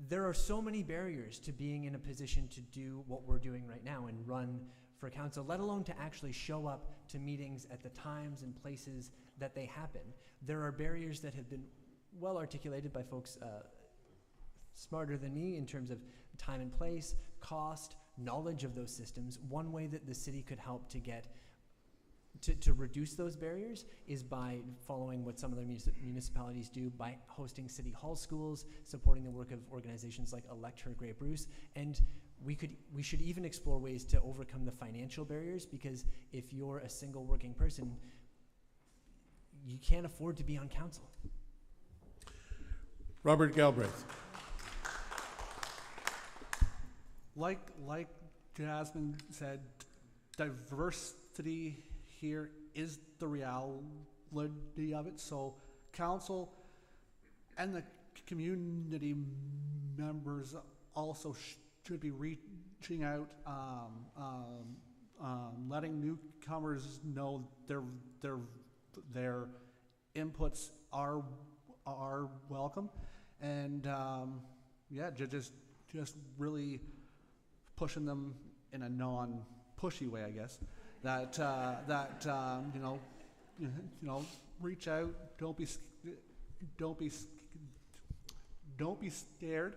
There are so many barriers to being in a position to do what we're doing right now and run for council, let alone to actually show up to meetings at the times and places that they happen. There are barriers that have been well articulated by folks smarter than me in terms of time and place, cost, knowledge of those systems. One way that the city could help to get to reduce those barriers is by following what some of the municipalities do by hosting city hall schools, supporting the work of organizations like Elect Her Grey Bruce, and we should even explore ways to overcome the financial barriers, because if you're a single working person, you can't afford to be on council. Robert Galbraith. Like Jasmine said, diversity here is the reality of it. So council and the community members also should be reaching out, letting newcomers know their inputs are welcome, and yeah, just really pushing them in a non-pushy way, I guess. That reach out. Don't be scared,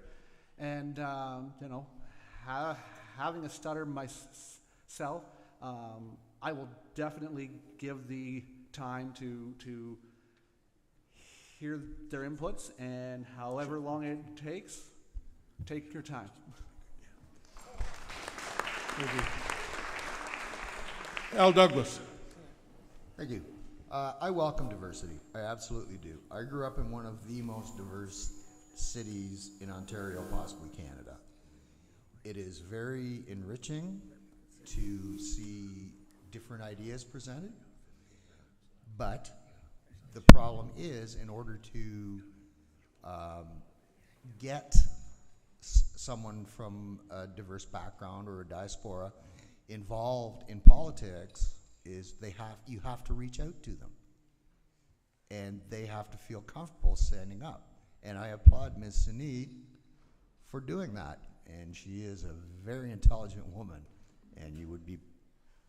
and having a stutter myself, I will definitely give the time to hear their inputs, and however long it takes, take your time. Thank you. Al Douglas. Thank you. I welcome diversity. I absolutely do. I grew up in one of the most diverse cities in Ontario, possibly Canada. It is very enriching to see different ideas presented, but the problem is, in order to get someone from a diverse background or a diaspora involved in politics, is you have to reach out to them, and they have to feel comfortable standing up. And I applaud Ms. Sunit for doing that, and she is a very intelligent woman, and you would be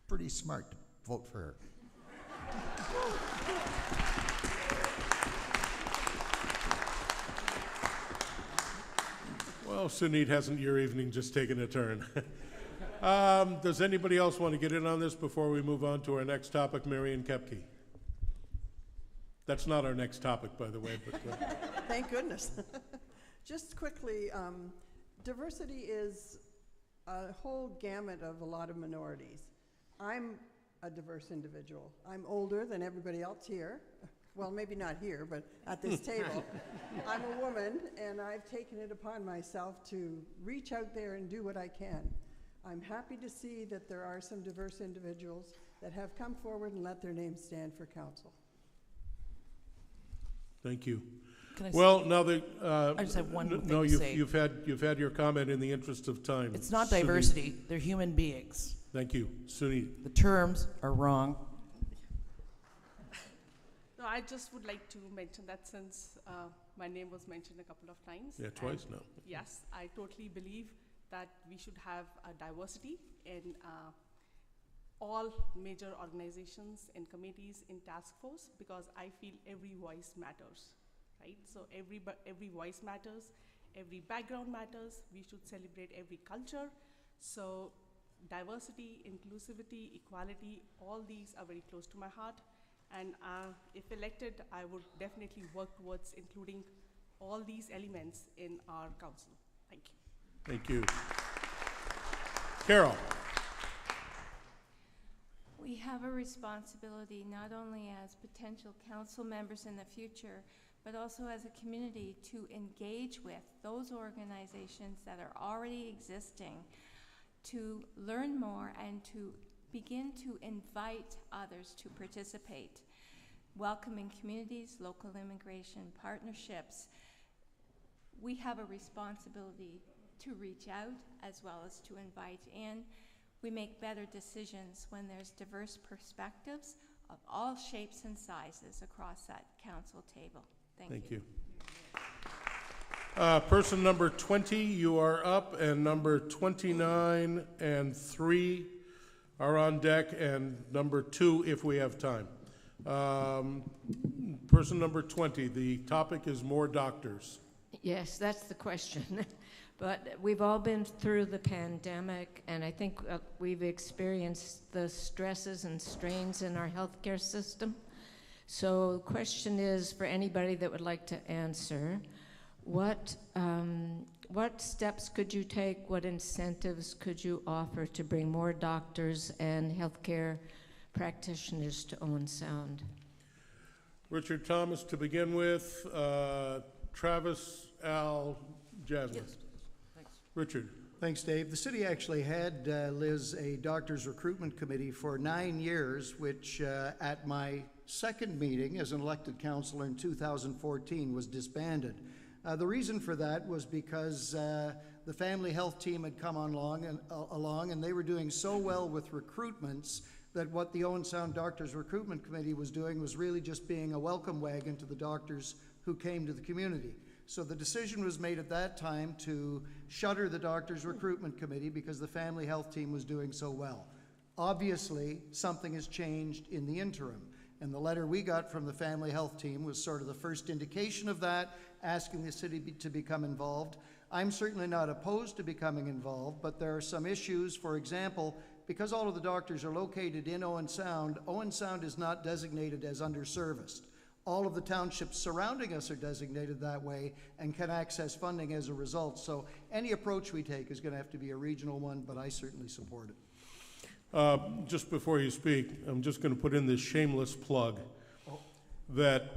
pretty smart to vote for her. Well, Sunit, hasn't your evening just taken a turn? Does anybody else want to get in on this before we move on to our next topic, Marion Kepke? That's not our next topic, by the way. But, Thank goodness. Just quickly, diversity is a whole gamut of a lot of minorities. I'm a diverse individual. I'm older than everybody else here. Well, maybe not here, but at this table. I'm a woman, and I've taken it upon myself to reach out there and do what I can. I'm happy to see that there are some diverse individuals that have come forward and let their names stand for council. thank you. Well, now the I just have one thing no, to say. you've had your comment in the interest of time. It's not Sunit. diversity. They're human beings. Thank you, Sunit. The terms are wrong. No, I just would like to mention that since my name was mentioned a couple of times. Yeah, twice now. Yes, I totally believe that we should have a diversity in all major organizations and committees in task force, because I feel every voice matters, right? So every voice matters, every background matters. We should celebrate every culture. So diversity, inclusivity, equality, all these are very close to my heart. And if elected, I would definitely work towards including all these elements in our council. Thank you. Thank you. Carol. We have a responsibility not only as potential council members in the future, but also as a community to engage with those organizations that are already existing, to learn more and to begin to invite others to participate. Welcoming communities, local immigration partnerships. We have a responsibility to reach out as well as to invite in. We make better decisions when there's diverse perspectives of all shapes and sizes across that council table. Thank you. Person number 20, you are up, and number 29 and 3 are on deck, and number 2 if we have time. Person number 20, the topic is more doctors. Yes, that's the question. But we've all been through the pandemic, and I think we've experienced the stresses and strains in our healthcare system. So the question is, for anybody that would like to answer, what steps could you take, what incentives could you offer to bring more doctors and healthcare practitioners to Owen Sound? Richard Thomas to begin with, Travis, Al, Jasmine. Yes. Richard. Thanks, Dave. The city actually had, Liz, a doctor's recruitment committee for 9 years, which at my second meeting as an elected councillor in 2014 was disbanded. The reason for that was because the family health team had come along and they were doing so well with recruitments that what the Owen Sound Doctors Recruitment Committee was doing was really just being a welcome wagon to the doctors who came to the community. So the decision was made at that time to shutter the Doctors Recruitment Committee because the family health team was doing so well. Obviously, something has changed in the interim, and the letter we got from the family health team was sort of the first indication of that, asking the city to become involved. I'm certainly not opposed to becoming involved, but there are some issues. For example, because all of the doctors are located in Owen Sound is not designated as underserviced. All of the townships surrounding us are designated that way and can access funding as a result. So any approach we take is going to have to be a regional one, but I certainly support it. Just before you speak, I'm just going to put in this shameless plug that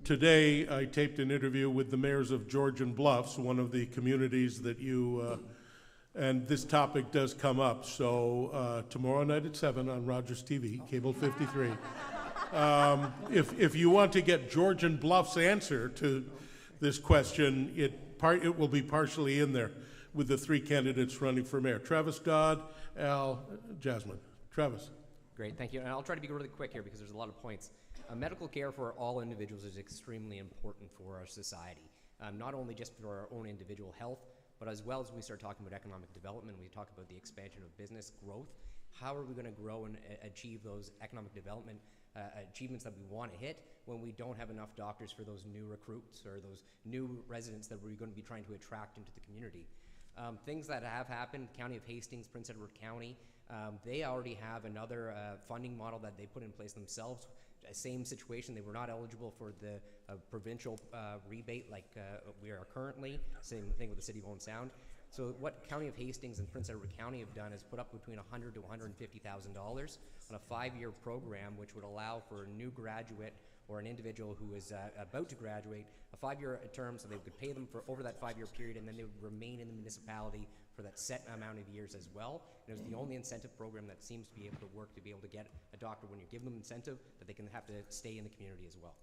today I taped an interview with the mayors of Georgian Bluffs, one of the communities that you, and this topic does come up. So tomorrow night at 7 on Rogers TV, Cable 53. If you want to get Georgian Bluffs' answer to this question, it will be partially in there with the 3 candidates running for mayor. Travis Dodd, Al, Jasmine. Travis. Great, thank you. And I'll try to be really quick here because there's a lot of points. Medical care for all individuals is extremely important for our society, not only just for our own individual health, but as well as we start talking about economic development, we talk about the expansion of business growth. How are we going to grow and achieve those economic development achievements that we want to hit when we don't have enough doctors for those new recruits or those new residents that we're going to be trying to attract into the community? Things that have happened, County of Hastings, Prince Edward County, they already have another funding model that they put in place themselves. Same situation, they were not eligible for the provincial rebate like we are currently. Same thing with the City of Owen Sound. So what County of Hastings and Prince Edward County have done is put up between $100,000 to $150,000 on a 5-year program, which would allow for a new graduate or an individual who is about to graduate a 5-year term, so they could pay them for over that 5-year period, and then they would remain in the municipality for that set amount of years as well. And it was the only incentive program that seems to be able to work to be able to get a doctor when you give them incentive that they can have to stay in the community as well.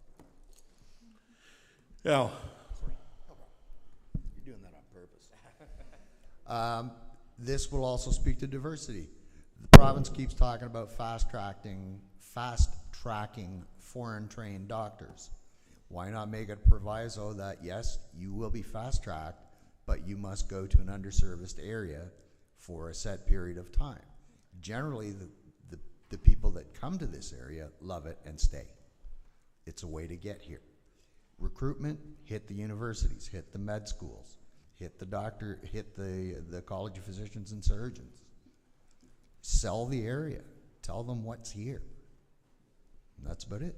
Al. Sorry. You're doing that on purpose. This will also speak to diversity. The province keeps talking about fast-tracking foreign-trained doctors. Why not make it a proviso that, yes, you will be fast-tracked, but you must go to an underserviced area for a set period of time. Generally, the people that come to this area love it and stay. It's a way to get here. Recruitment, hit the universities, hit the med schools, hit the College of Physicians and Surgeons. sell the area, tell them what's here. And that's about it.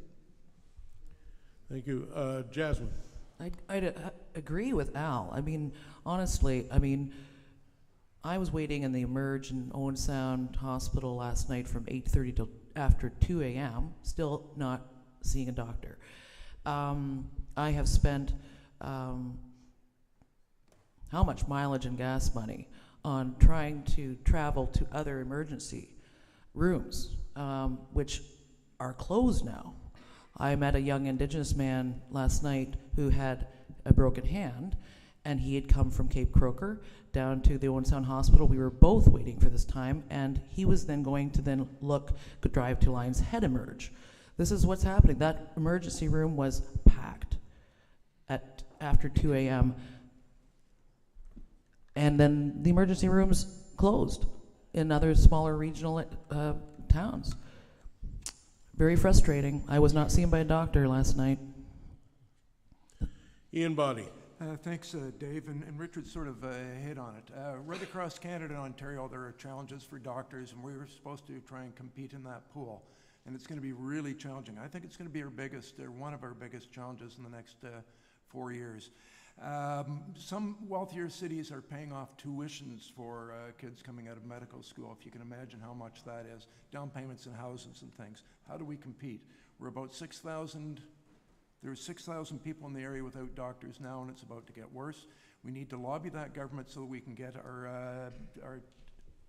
Thank you. Jasmine. I'd agree with Al. I mean, honestly, I mean, I was waiting in the Emerge in Owen Sound Hospital last night from 8:30 till after 2 a.m., still not seeing a doctor. I have spent how much mileage and gas money on trying to travel to other emergency rooms, which are closed now. I met a young Indigenous man last night who had a broken hand, and he had come from Cape Croker down to the Owen Sound Hospital. We were both waiting for this time, and he was then going to drive to Lions Head Emerge. This is what's happening. That emergency room was packed at after 2 a.m. And then the emergency rooms closed in other smaller regional towns. Very frustrating. I was not seen by a doctor last night. Ian Body. Thanks, Dave, and Richard sort of hit on it. Right across Canada and Ontario, there are challenges for doctors, and we were supposed to try and compete in that pool. And it's going to be really challenging. I think it's going to be one of our biggest challenges in the next 4 years. Some wealthier cities are paying off tuitions for kids coming out of medical school, if you can imagine how much that is. Down payments in houses and things. How do we compete? We're about 6,000. There's 6,000 people in the area without doctors now, and it's about to get worse. We need to lobby that government so that we can get our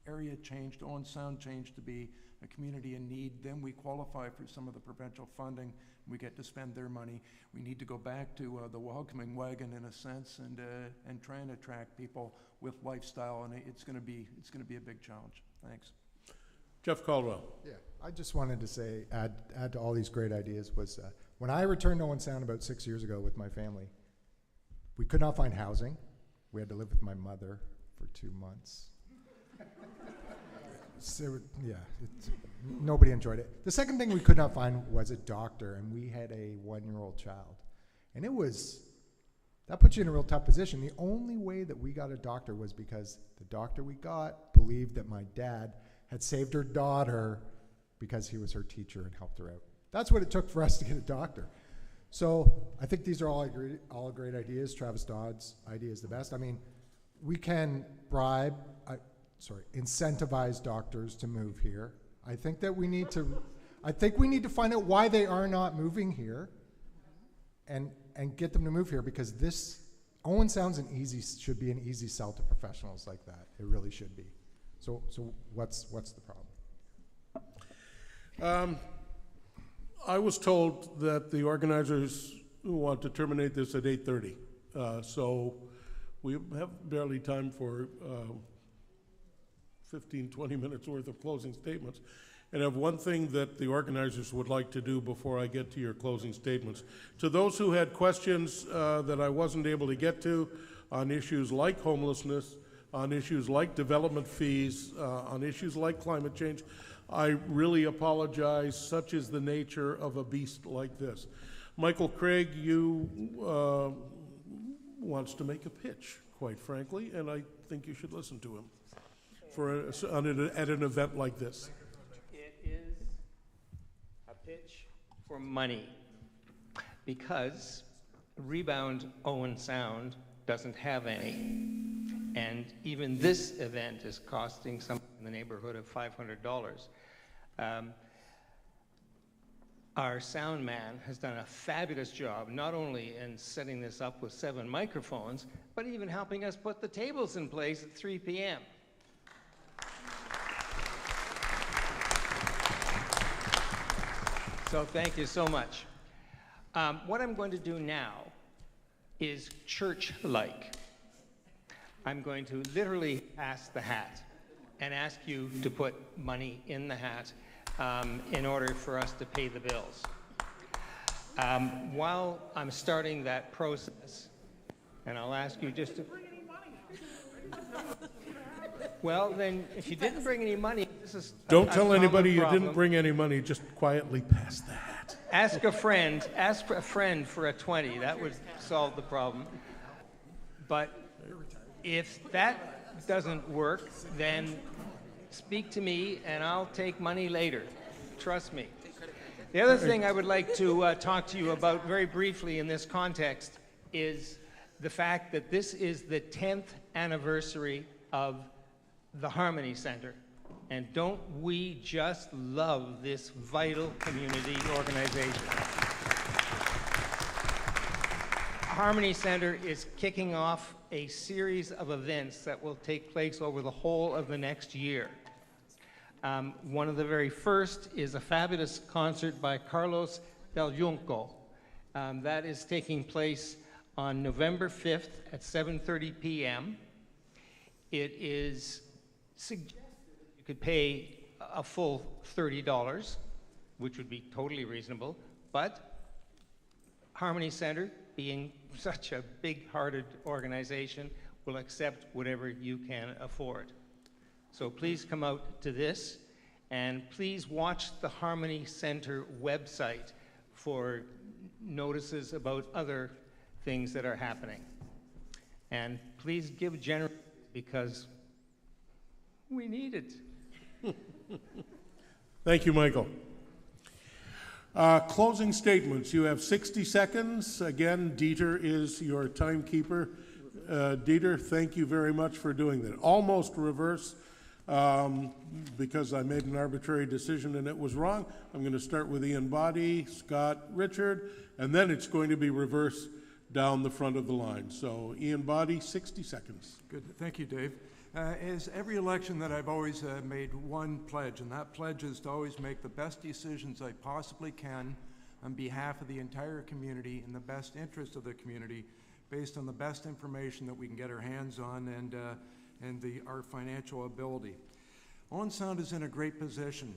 area changed, Owen Sound changed to be a community in need. Then we qualify for some of the provincial funding. We get to spend their money. We need to go back to the welcoming wagon in a sense, and try and attract people with lifestyle. And it's going to be a big challenge. Thanks. Jeff Caldwell. Yeah, I just wanted to say, add to all these great ideas was when I returned to Owen Sound about 6 years ago with my family, we could not find housing. We had to live with my mother for 2 months. So, yeah, nobody enjoyed it. The second thing we could not find was a doctor, and we had a 1-year-old child. And that puts you in a real tough position. The only way that we got a doctor was because the doctor we got believed that my dad had saved her daughter because he was her teacher and helped her out. That's what it took for us to get a doctor. So I think these are all great ideas. Travis Dodd's idea is the best. I mean, we can incentivize doctors to move here. I think we need to find out why they are not moving here and get them to move here, because Owen Sound's should be an easy sell to professionals like that. It really should be. So what's the problem? I was told that the organizers want to terminate this at 8:30. So we have barely time for 15, 20 minutes worth of closing statements. And I have one thing that the organizers would like to do before I get to your closing statements. To those who had questions that I wasn't able to get to on issues like homelessness, on issues like development fees, on issues like climate change, I really apologize. Such is the nature of a beast like this. Michael Craig, wants to make a pitch, quite frankly, and I think you should listen to him at an event like this. It is a pitch for money, because Rebound Owen Sound doesn't have any. And even this event is costing something in the neighborhood of $500. Our sound man has done a fabulous job, not only in setting this up with 7 microphones, but even helping us put the tables in place at 3 p.m. So thank you so much. What I'm going to do now is church-like. I'm going to literally pass the hat and ask you to put money in the hat in order for us to pay the bills. While I'm starting that process, and I'll ask you just to... Well, then, if you didn't bring any money, this is Don't tell anybody you didn't bring any money, just quietly pass the hat. Ask a friend for a 20. That would solve the problem. But if that doesn't work, then speak to me and I'll take money later. Trust me. The other thing I would like to talk to you about very briefly in this context is the fact that this is the 10th anniversary of the Harmony Center. And don't we just love this vital community organization? Harmony Center is kicking off a series of events that will take place over the whole of the next year. One of the very first is a fabulous concert by Carlos Del Junco. That is taking place on November 5th at 7:30 p.m. It is suggested that you could pay a full $30, which would be totally reasonable, but Harmony Center, being such a big-hearted organization, will accept whatever you can afford. So please come out to this, and please watch the Harmony Center website for notices about other things that are happening. And please give generously because we need it. Thank you, Michael. Closing statements. You have 60 seconds. Again, Dieter is your timekeeper. Dieter, thank you very much for doing that. Almost reverse, because I made an arbitrary decision and it was wrong. I'm going to start with Ian Boddy, Scott, Richard, and then it's going to be reverse down the front of the line. So Ian Boddy, 60 seconds. Good. Thank you, Dave. As every election that I've always made one pledge, and that pledge is to always make the best decisions I possibly can on behalf of the entire community in the best interest of the community, based on the best information that we can get our hands on and our financial ability. Owen Sound is in a great position.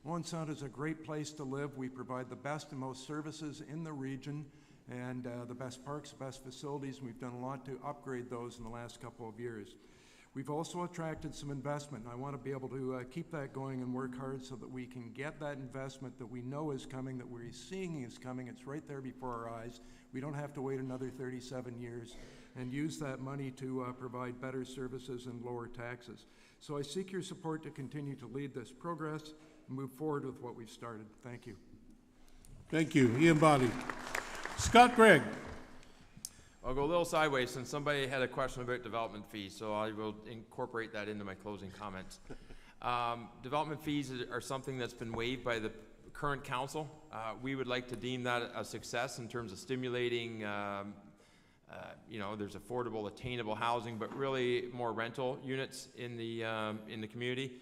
Owen Sound is a great place to live. We provide the best and most services in the region, and the best parks, the best facilities, and we've done a lot to upgrade those in the last couple of years. We've also attracted some investment, and I want to be able to keep that going and work hard so that we can get that investment that we know is coming, that we're seeing is coming. It's right there before our eyes. We don't have to wait another 37 years and use that money to provide better services and lower taxes. So I seek your support to continue to lead this progress and move forward with what we've started. Thank you. Thank you. Ian Boddy. Scott Gregg. I'll go a little sideways since somebody had a question about development fees, so I will incorporate that into my closing comments. Development fees are something that's been waived by the current council. We would like to deem that a success in terms of stimulating, there's affordable, attainable housing, but really more rental units in the community.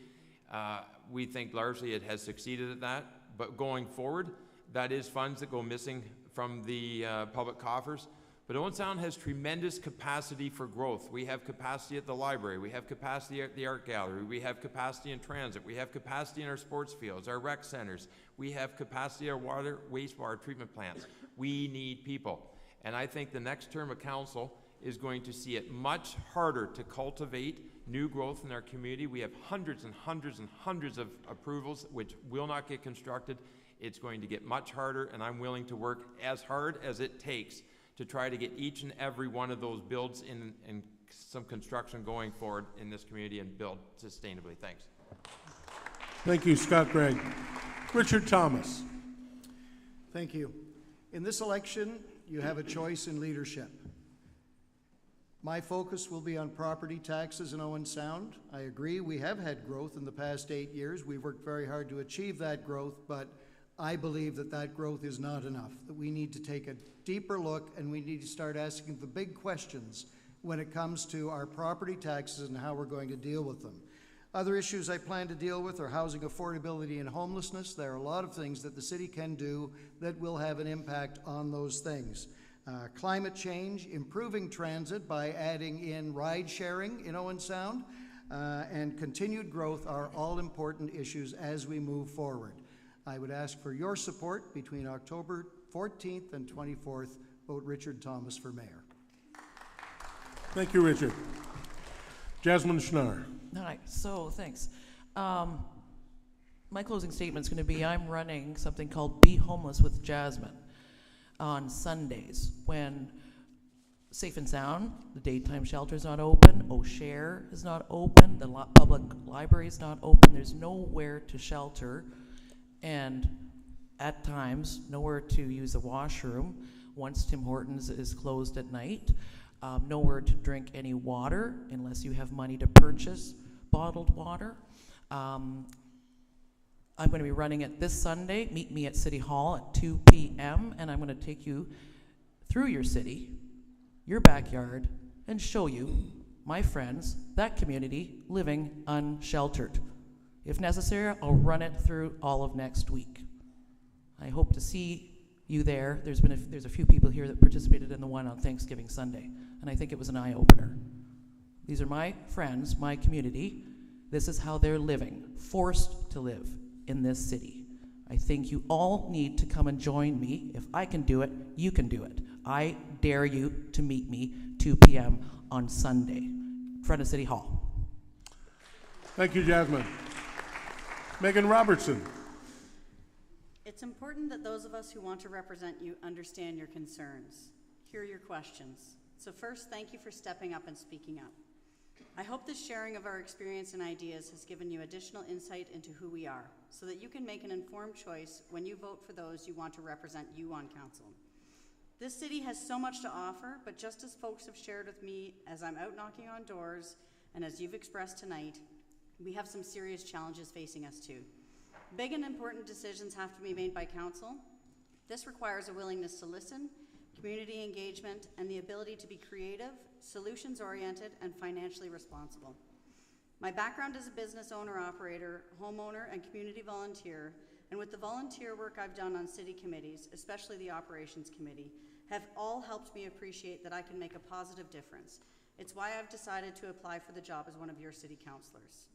We think largely it has succeeded at that, but going forward, that is funds that go missing from the public coffers. But Owen Sound has tremendous capacity for growth. We have capacity at the library. We have capacity at the art gallery. We have capacity in transit. We have capacity in our sports fields, our rec centers. We have capacity at our water, wastewater treatment plants. We need people. And I think the next term of council is going to see it much harder to cultivate new growth in our community. We have hundreds and hundreds and hundreds of approvals which will not get constructed. It's going to get much harder, and I'm willing to work as hard as it takes to try to get each and every one of those builds in some construction going forward in this community and build sustainably. Thanks. Thank you, Scott Gregg. Richard Thomas. Thank you. In this election, you have a choice in leadership. My focus will be on property taxes in Owen Sound. I agree we have had growth in the past 8 years. We've worked very hard to achieve that growth, but I believe that that growth is not enough, that we need to take a deeper look and we need to start asking the big questions when it comes to our property taxes and how we're going to deal with them. Other issues I plan to deal with are housing affordability and homelessness. There are a lot of things that the city can do that will have an impact on those things. Climate change, improving transit by adding in ride sharing in Owen Sound, and continued growth are all important issues as we move forward. I would ask for your support between October 14th and 24th. Vote Richard Thomas for mayor. Thank you, Richard. Jasmine Schnarr. All right, so thanks. My closing statement is going to be I'm running something called Be Homeless with Jasmine on Sundays when safe and sound. The daytime shelter is not open. O'Share is not open. The public library is not open. There's nowhere to shelter, and at times nowhere to use the washroom once Tim Hortons is closed at night. Nowhere to drink any water unless you have money to purchase bottled water. I'm going to be running it this Sunday. Meet me at City Hall at 2 p.m. and I'm going to take you through your city, your backyard, and show you, my friends, that community living unsheltered. If necessary, I'll run it through all of next week. I hope to see you there. There's a few people here that participated in the one on Thanksgiving Sunday, and I think it was an eye-opener. These are my friends, my community. This is how they're living, forced to live in this city. I think you all need to come and join me. If I can do it, you can do it. I dare you to meet me 2 p.m. on Sunday in front of City Hall. Thank you, Jasmine. Megan Robertson. It's important that those of us who want to represent you understand your concerns, hear your questions. So first, thank you for stepping up and speaking up. I hope this sharing of our experience and ideas has given you additional insight into who we are, so that you can make an informed choice when you vote for those you want to represent you on council. This city has so much to offer, but just as folks have shared with me as I'm out knocking on doors, and as you've expressed tonight, we have some serious challenges facing us too. Big and important decisions have to be made by council. This requires a willingness to listen, community engagement, and the ability to be creative, solutions-oriented, and financially responsible. My background as a business owner, operator, homeowner, and community volunteer, and with the volunteer work I've done on city committees, especially the operations committee, have all helped me appreciate that I can make a positive difference. It's why I've decided to apply for the job as one of your city councilors.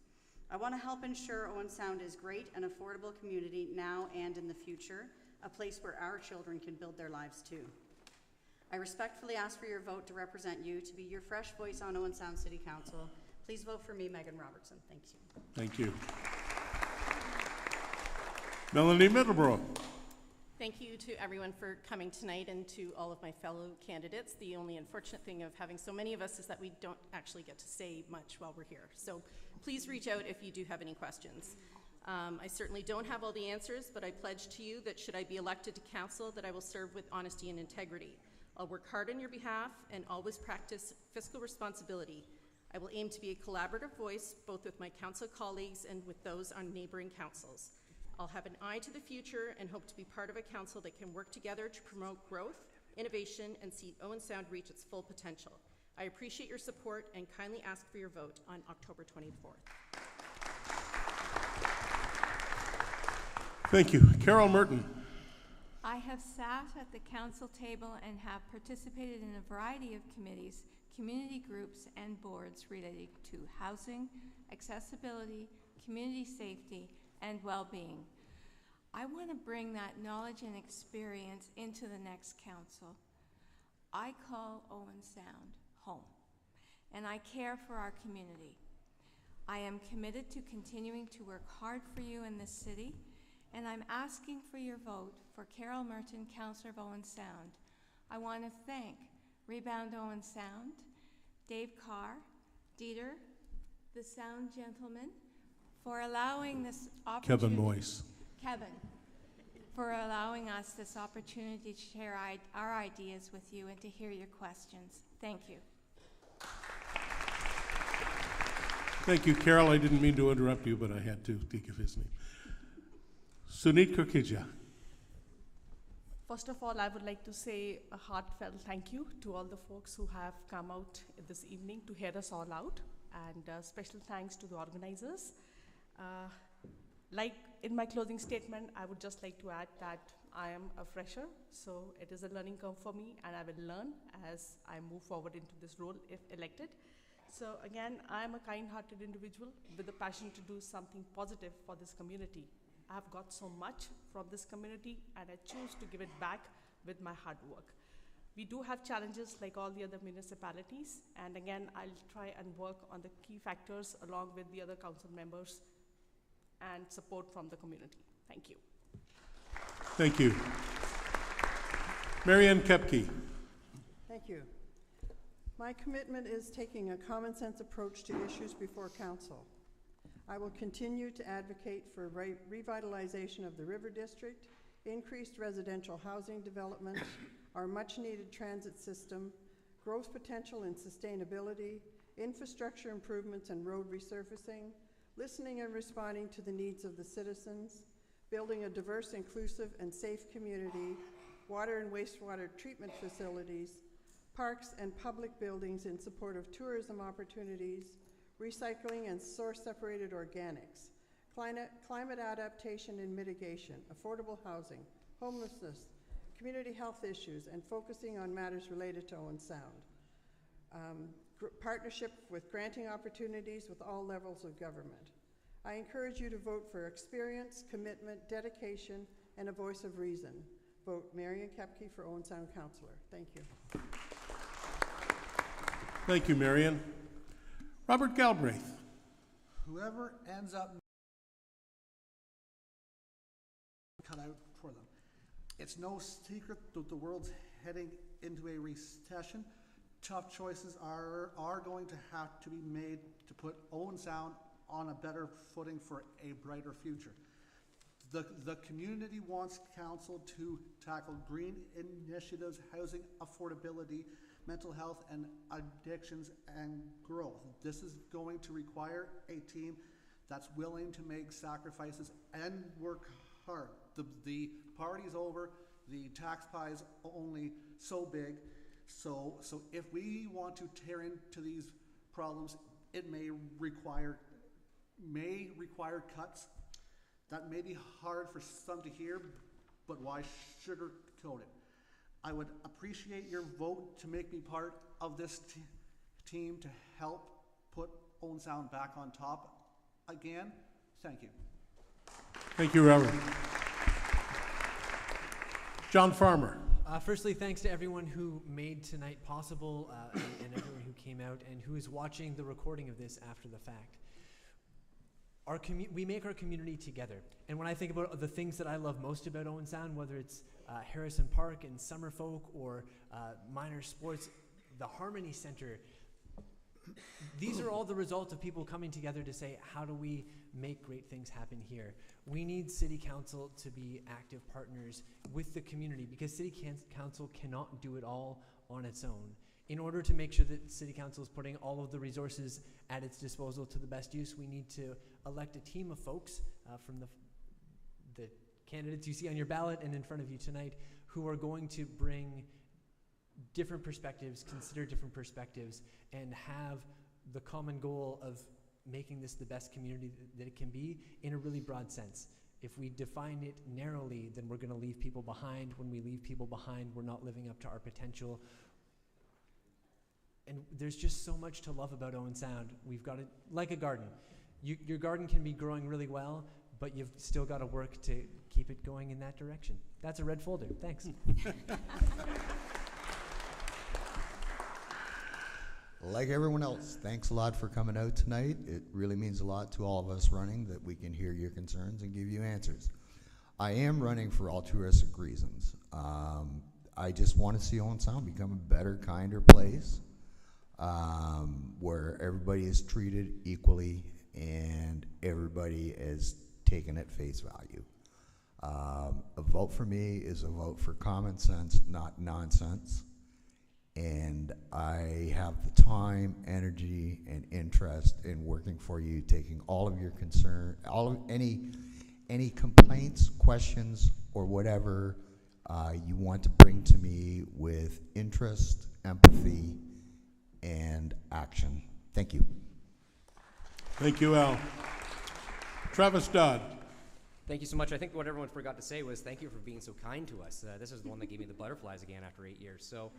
I want to help ensure Owen Sound is great and affordable community now and in the future, a place where our children can build their lives too. I respectfully ask for your vote to represent you, to be your fresh voice on Owen Sound City Council. Please vote for me, Megan Robertson. Thank you. Thank you. Melanie Middlebrough. Thank you to everyone for coming tonight, and to all of my fellow candidates. The only unfortunate thing of having so many of us is that we don't actually get to say much while we're here. So please reach out if you do have any questions. I certainly don't have all the answers, but I pledge to you that should I be elected to council, that I will serve with honesty and integrity. I'll work hard on your behalf and always practice fiscal responsibility. I will aim to be a collaborative voice, both with my council colleagues and with those on neighboring councils. I'll have an eye to the future and hope to be part of a council that can work together to promote growth, innovation, and see Owen Sound reach its full potential. I appreciate your support and kindly ask for your vote on October 24th. Thank you. Carol Merton. I have sat at the council table and have participated in a variety of committees, community groups, and boards related to housing, accessibility, community safety, and well-being. I want to bring that knowledge and experience into the next council. I call Owen Sound home, and I care for our community. I am committed to continuing to work hard for you in this city, and I'm asking for your vote for Carol Merton, Councillor of Owen Sound. I want to thank Rebound Owen Sound, Dave Carr, Dieter, the Sound Gentleman, for allowing this opportunity. Kevin Moyes. Kevin, for allowing us this opportunity to share our ideas with you and to hear your questions. Thank you. Thank you, Carol. I didn't mean to interrupt you, but I had to think of his name. Sunit Kokija. First of all, I would like to say a heartfelt thank you to all the folks who have come out this evening to hear us all out, and special thanks to the organizers. Like in my closing statement, I would just like to add that I am a fresher, so it is a learning curve for me, and I will learn as I move forward into this role if elected. So again, I am a kind-hearted individual with a passion to do something positive for this community. I have got so much from this community, and I choose to give it back with my hard work. We do have challenges like all the other municipalities, and again, I'll try and work on the key factors along with the other council members and support from the community. Thank you. Marianne Kepke. Thank you. My commitment is taking a common sense approach to issues before council. I will continue to advocate for revitalization of the River District, increased residential housing development, our much-needed transit system, growth potential and sustainability, infrastructure improvements and road resurfacing, listening and responding to the needs of the citizens, building a diverse, inclusive, and safe community, water and wastewater treatment facilities, parks and public buildings in support of tourism opportunities, recycling and source-separated organics, climate adaptation and mitigation, affordable housing, homelessness, community health issues, and focusing on matters related to Owen Sound. Partnership with granting opportunities with all levels of government. I encourage you to vote for experience, commitment, dedication, and a voice of reason. Vote Marion Kepke for Owen Sound Councillor. Thank you. Thank you, Marion. Robert Galbraith. Whoever ends up cut out for them. It's no secret that the world's heading into a recession. Tough choices are going to have to be made to put Owen Sound on a better footing for a brighter future. The community wants council to tackle green initiatives, housing affordability, mental health and addictions, and growth. This is going to require a team that's willing to make sacrifices and work hard. The party's over, the tax pie is only so big, so if we want to tear into these problems, it may require cuts. That may be hard for some to hear, but why sugarcoat it? I would appreciate your vote to make me part of this team to help put Owen Sound back on top again. Thank you. Thank you, Robert. John Farmer. Firstly, thanks to everyone who made tonight possible and everyone who came out and who is watching the recording of this after the fact. We make our community together. And when I think about the things that I love most about Owen Sound, whether it's Harrison Park and Summerfolk or minor sports, the Harmony Center, these are all the result of people coming together to say, how do we make great things happen here? We need City Council to be active partners with the community because City Council cannot do it all on its own. In order to make sure that City Council is putting all of the resources at its disposal to the best use, we need to elect a team of folks from the candidates you see on your ballot and in front of you tonight who are going to bring different perspectives, consider different perspectives, and have the common goal of making this the best community that it can be in a really broad sense. If we define it narrowly, then we're going to leave people behind. When we leave people behind, we're not living up to our potential. And there's just so much to love about Owen Sound. We've got it like a garden. Your garden can be growing really well, but you've still got to work to keep it going in that direction. That's a red folder. Thanks. Like everyone else, thanks a lot for coming out tonight. It really means a lot to all of us running that we can hear your concerns and give you answers. I am running for altruistic reasons. I just want to see Owen Sound become a better, kinder place where everybody is treated equally and everybody is taken at face value. A vote for me is a vote for common sense, not nonsense. And I have the time, energy, and interest in working for you, taking all of your concern, any complaints, questions, or whatever you want to bring to me with interest, empathy, and action. Thank you. Thank you, Al. Travis Dodd. Thank you so much. I think what everyone forgot to say was thank you for being so kind to us. This is the one that gave me the butterflies again after 8 years. So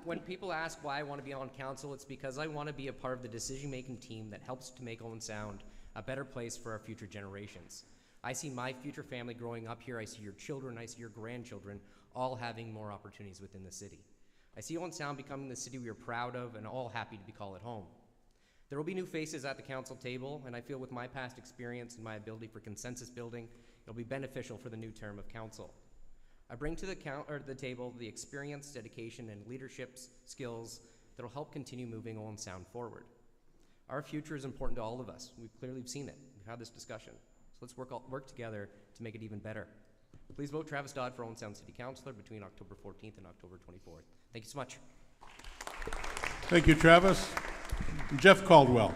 when people ask why I want to be on council, it's because I want to be a part of the decision-making team that helps to make Owen Sound a better place for our future generations. I see my future family growing up here. I see your children. I see your grandchildren all having more opportunities within the city. I see Owen Sound becoming the city we are proud of and all happy to call it home. There will be new faces at the council table, and I feel with my past experience and my ability for consensus building, it'll be beneficial for the new term of council. I bring to the table the experience, dedication, and leadership skills that will help continue moving Owen Sound forward. Our future is important to all of us. We've clearly seen it. We've had this discussion. So let's work together to make it even better. Please vote Travis Dodd for Owen Sound City Councillor between October 14th and October 24th. Thank you so much. Thank you, Travis. Jeff Caldwell.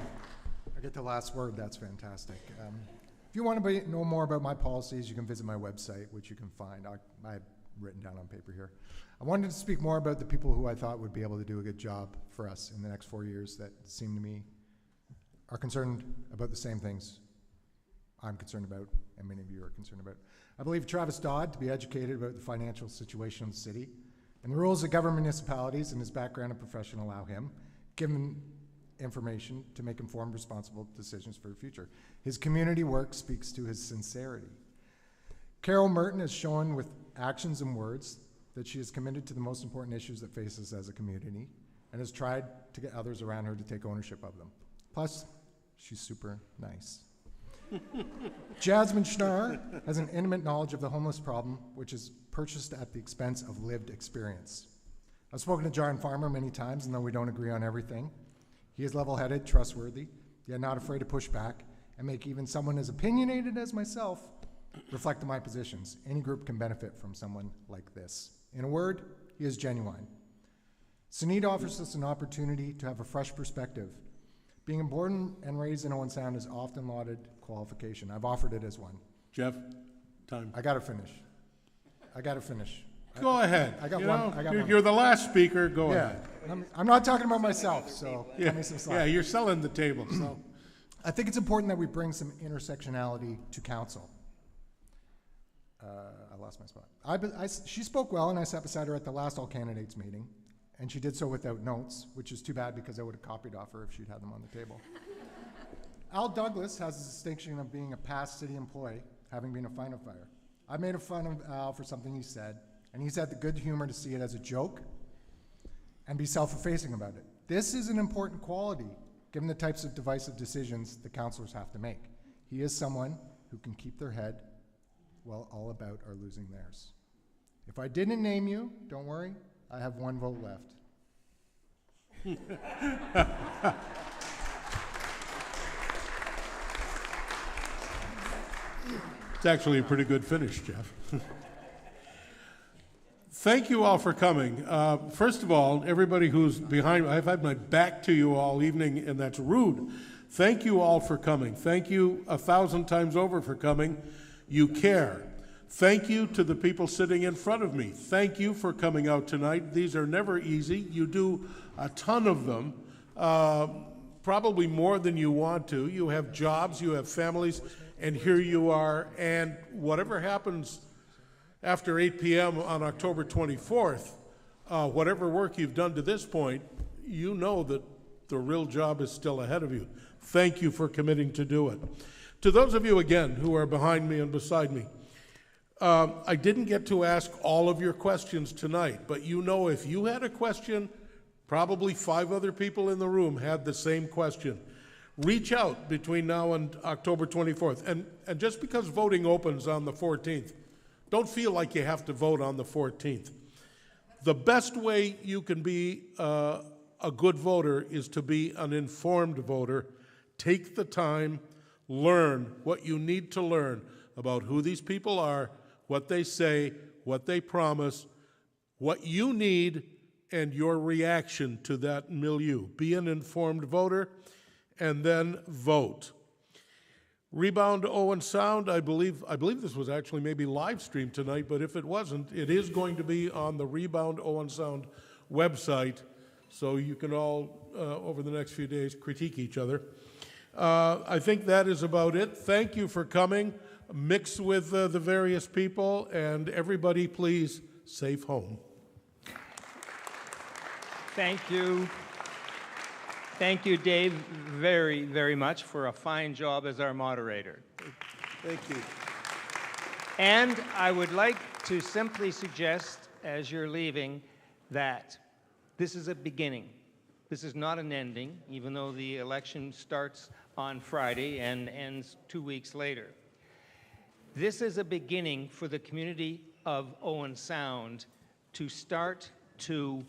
I get the last word. That's fantastic. If you want to know more about my policies, you can visit my website, which you can find. I have written down on paper here. I wanted to speak more about the people who I thought would be able to do a good job for us in the next 4 years that seem to me are concerned about the same things I'm concerned about and many of you are concerned about. I believe Travis Dodd to be educated about the financial situation of the city and the rules that govern municipalities, and his background and profession allow him, given information, to make informed, responsible decisions for the future. His community work speaks to his sincerity. Carol Merton has shown with actions and words that she is committed to the most important issues that face us as a community and has tried to get others around her to take ownership of them. Plus, she's super nice. Jasmine Schnarr has an intimate knowledge of the homeless problem, which is purchased at the expense of lived experience. I've spoken to John Farmer many times, and though we don't agree on everything, he is level-headed, trustworthy, yet not afraid to push back and make even someone as opinionated as myself reflect on my positions. Any group can benefit from someone like this. In a word, he is genuine. Sunit offers us an opportunity to have a fresh perspective. Being born and raised in Owen Sound is often lauded qualification. I've offered it as one. Jeff, time. I gotta finish. Go ahead. I got You one. know, I got one. you're the last speaker. Go ahead. I'm not talking about myself, so Yeah, cut me some slack. yeah, you're selling the table. So, I think it's important that we bring some intersectionality to council. I lost my spot. She spoke well, and I sat beside her at the last all candidates meeting, and she did so without notes, which is too bad because I would have copied off her if she'd had them on the table. Al Douglas has the distinction of being a past city employee, having been a firefighter. I made fun of Al for something he said, and he's had the good humor to see it as a joke and be self-effacing about it. This is an important quality, given the types of divisive decisions the councillors have to make. He is someone who can keep their head while all about are losing theirs. If I didn't name you, don't worry, I have one vote left. it's actually a pretty good finish, Jeff. Thank you all for coming. First of all, everybody who's behind, I've had my back to you all evening, and that's rude. Thank you all for coming. Thank you 1,000 times over for coming. You care. Thank you to the people sitting in front of me. Thank you for coming out tonight. These are never easy. You do a ton of them, probably more than you want to. You have jobs, you have families, and here you are. And whatever happens after 8 p.m. on October 24th, whatever work you've done to this point, you know that the real job is still ahead of you. Thank you for committing to do it. To those of you, again, who are behind me and beside me, I didn't get to ask all of your questions tonight, but you know if you had a question, probably 5 other people in the room had the same question. Reach out between now and October 24th. And just because voting opens on the 14th, don't feel like you have to vote on the 14th. The best way you can be a good voter is to be an informed voter. Take the time, learn what you need to learn about who these people are, what they say, what they promise, what you need, and your reaction to that milieu. Be an informed voter, and then vote. Rebound Owen Sound, I believe this was actually maybe live streamed tonight, but if it wasn't, it is going to be on the Rebound Owen Sound website, so you can all, over the next few days, critique each other. I think that is about it. Thank you for coming. Mix with the various people, and everybody, please, safe home. Thank you. Thank you, Dave, very, very much for a fine job as our moderator. Thank you. And I would like to simply suggest, as you're leaving, that this is a beginning. This is not an ending, even though the election starts on Friday and ends 2 weeks later. This is a beginning for the community of Owen Sound to start to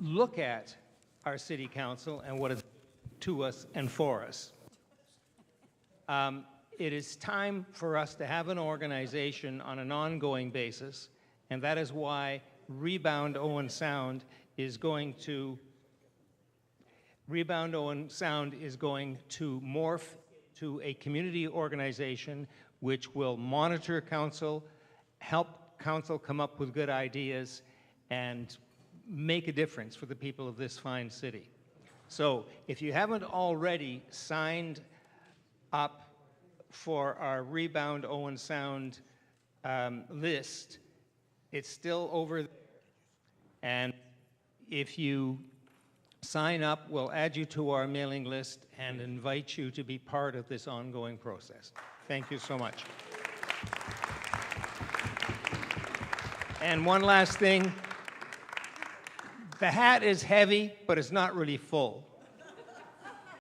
look at our city council and what it's to us and for us. It is time for us to have an organization on an ongoing basis, and that is why Rebound Owen Sound is going to morph to a community organization which will monitor council, help council come up with good ideas, and make a difference for the people of this fine city. So if you haven't already signed up for our Rebound Owen Sound list, it's still over there. And if you sign up, we'll add you to our mailing list and invite you to be part of this ongoing process. Thank you so much. And one last thing. The hat is heavy, but it's not really full.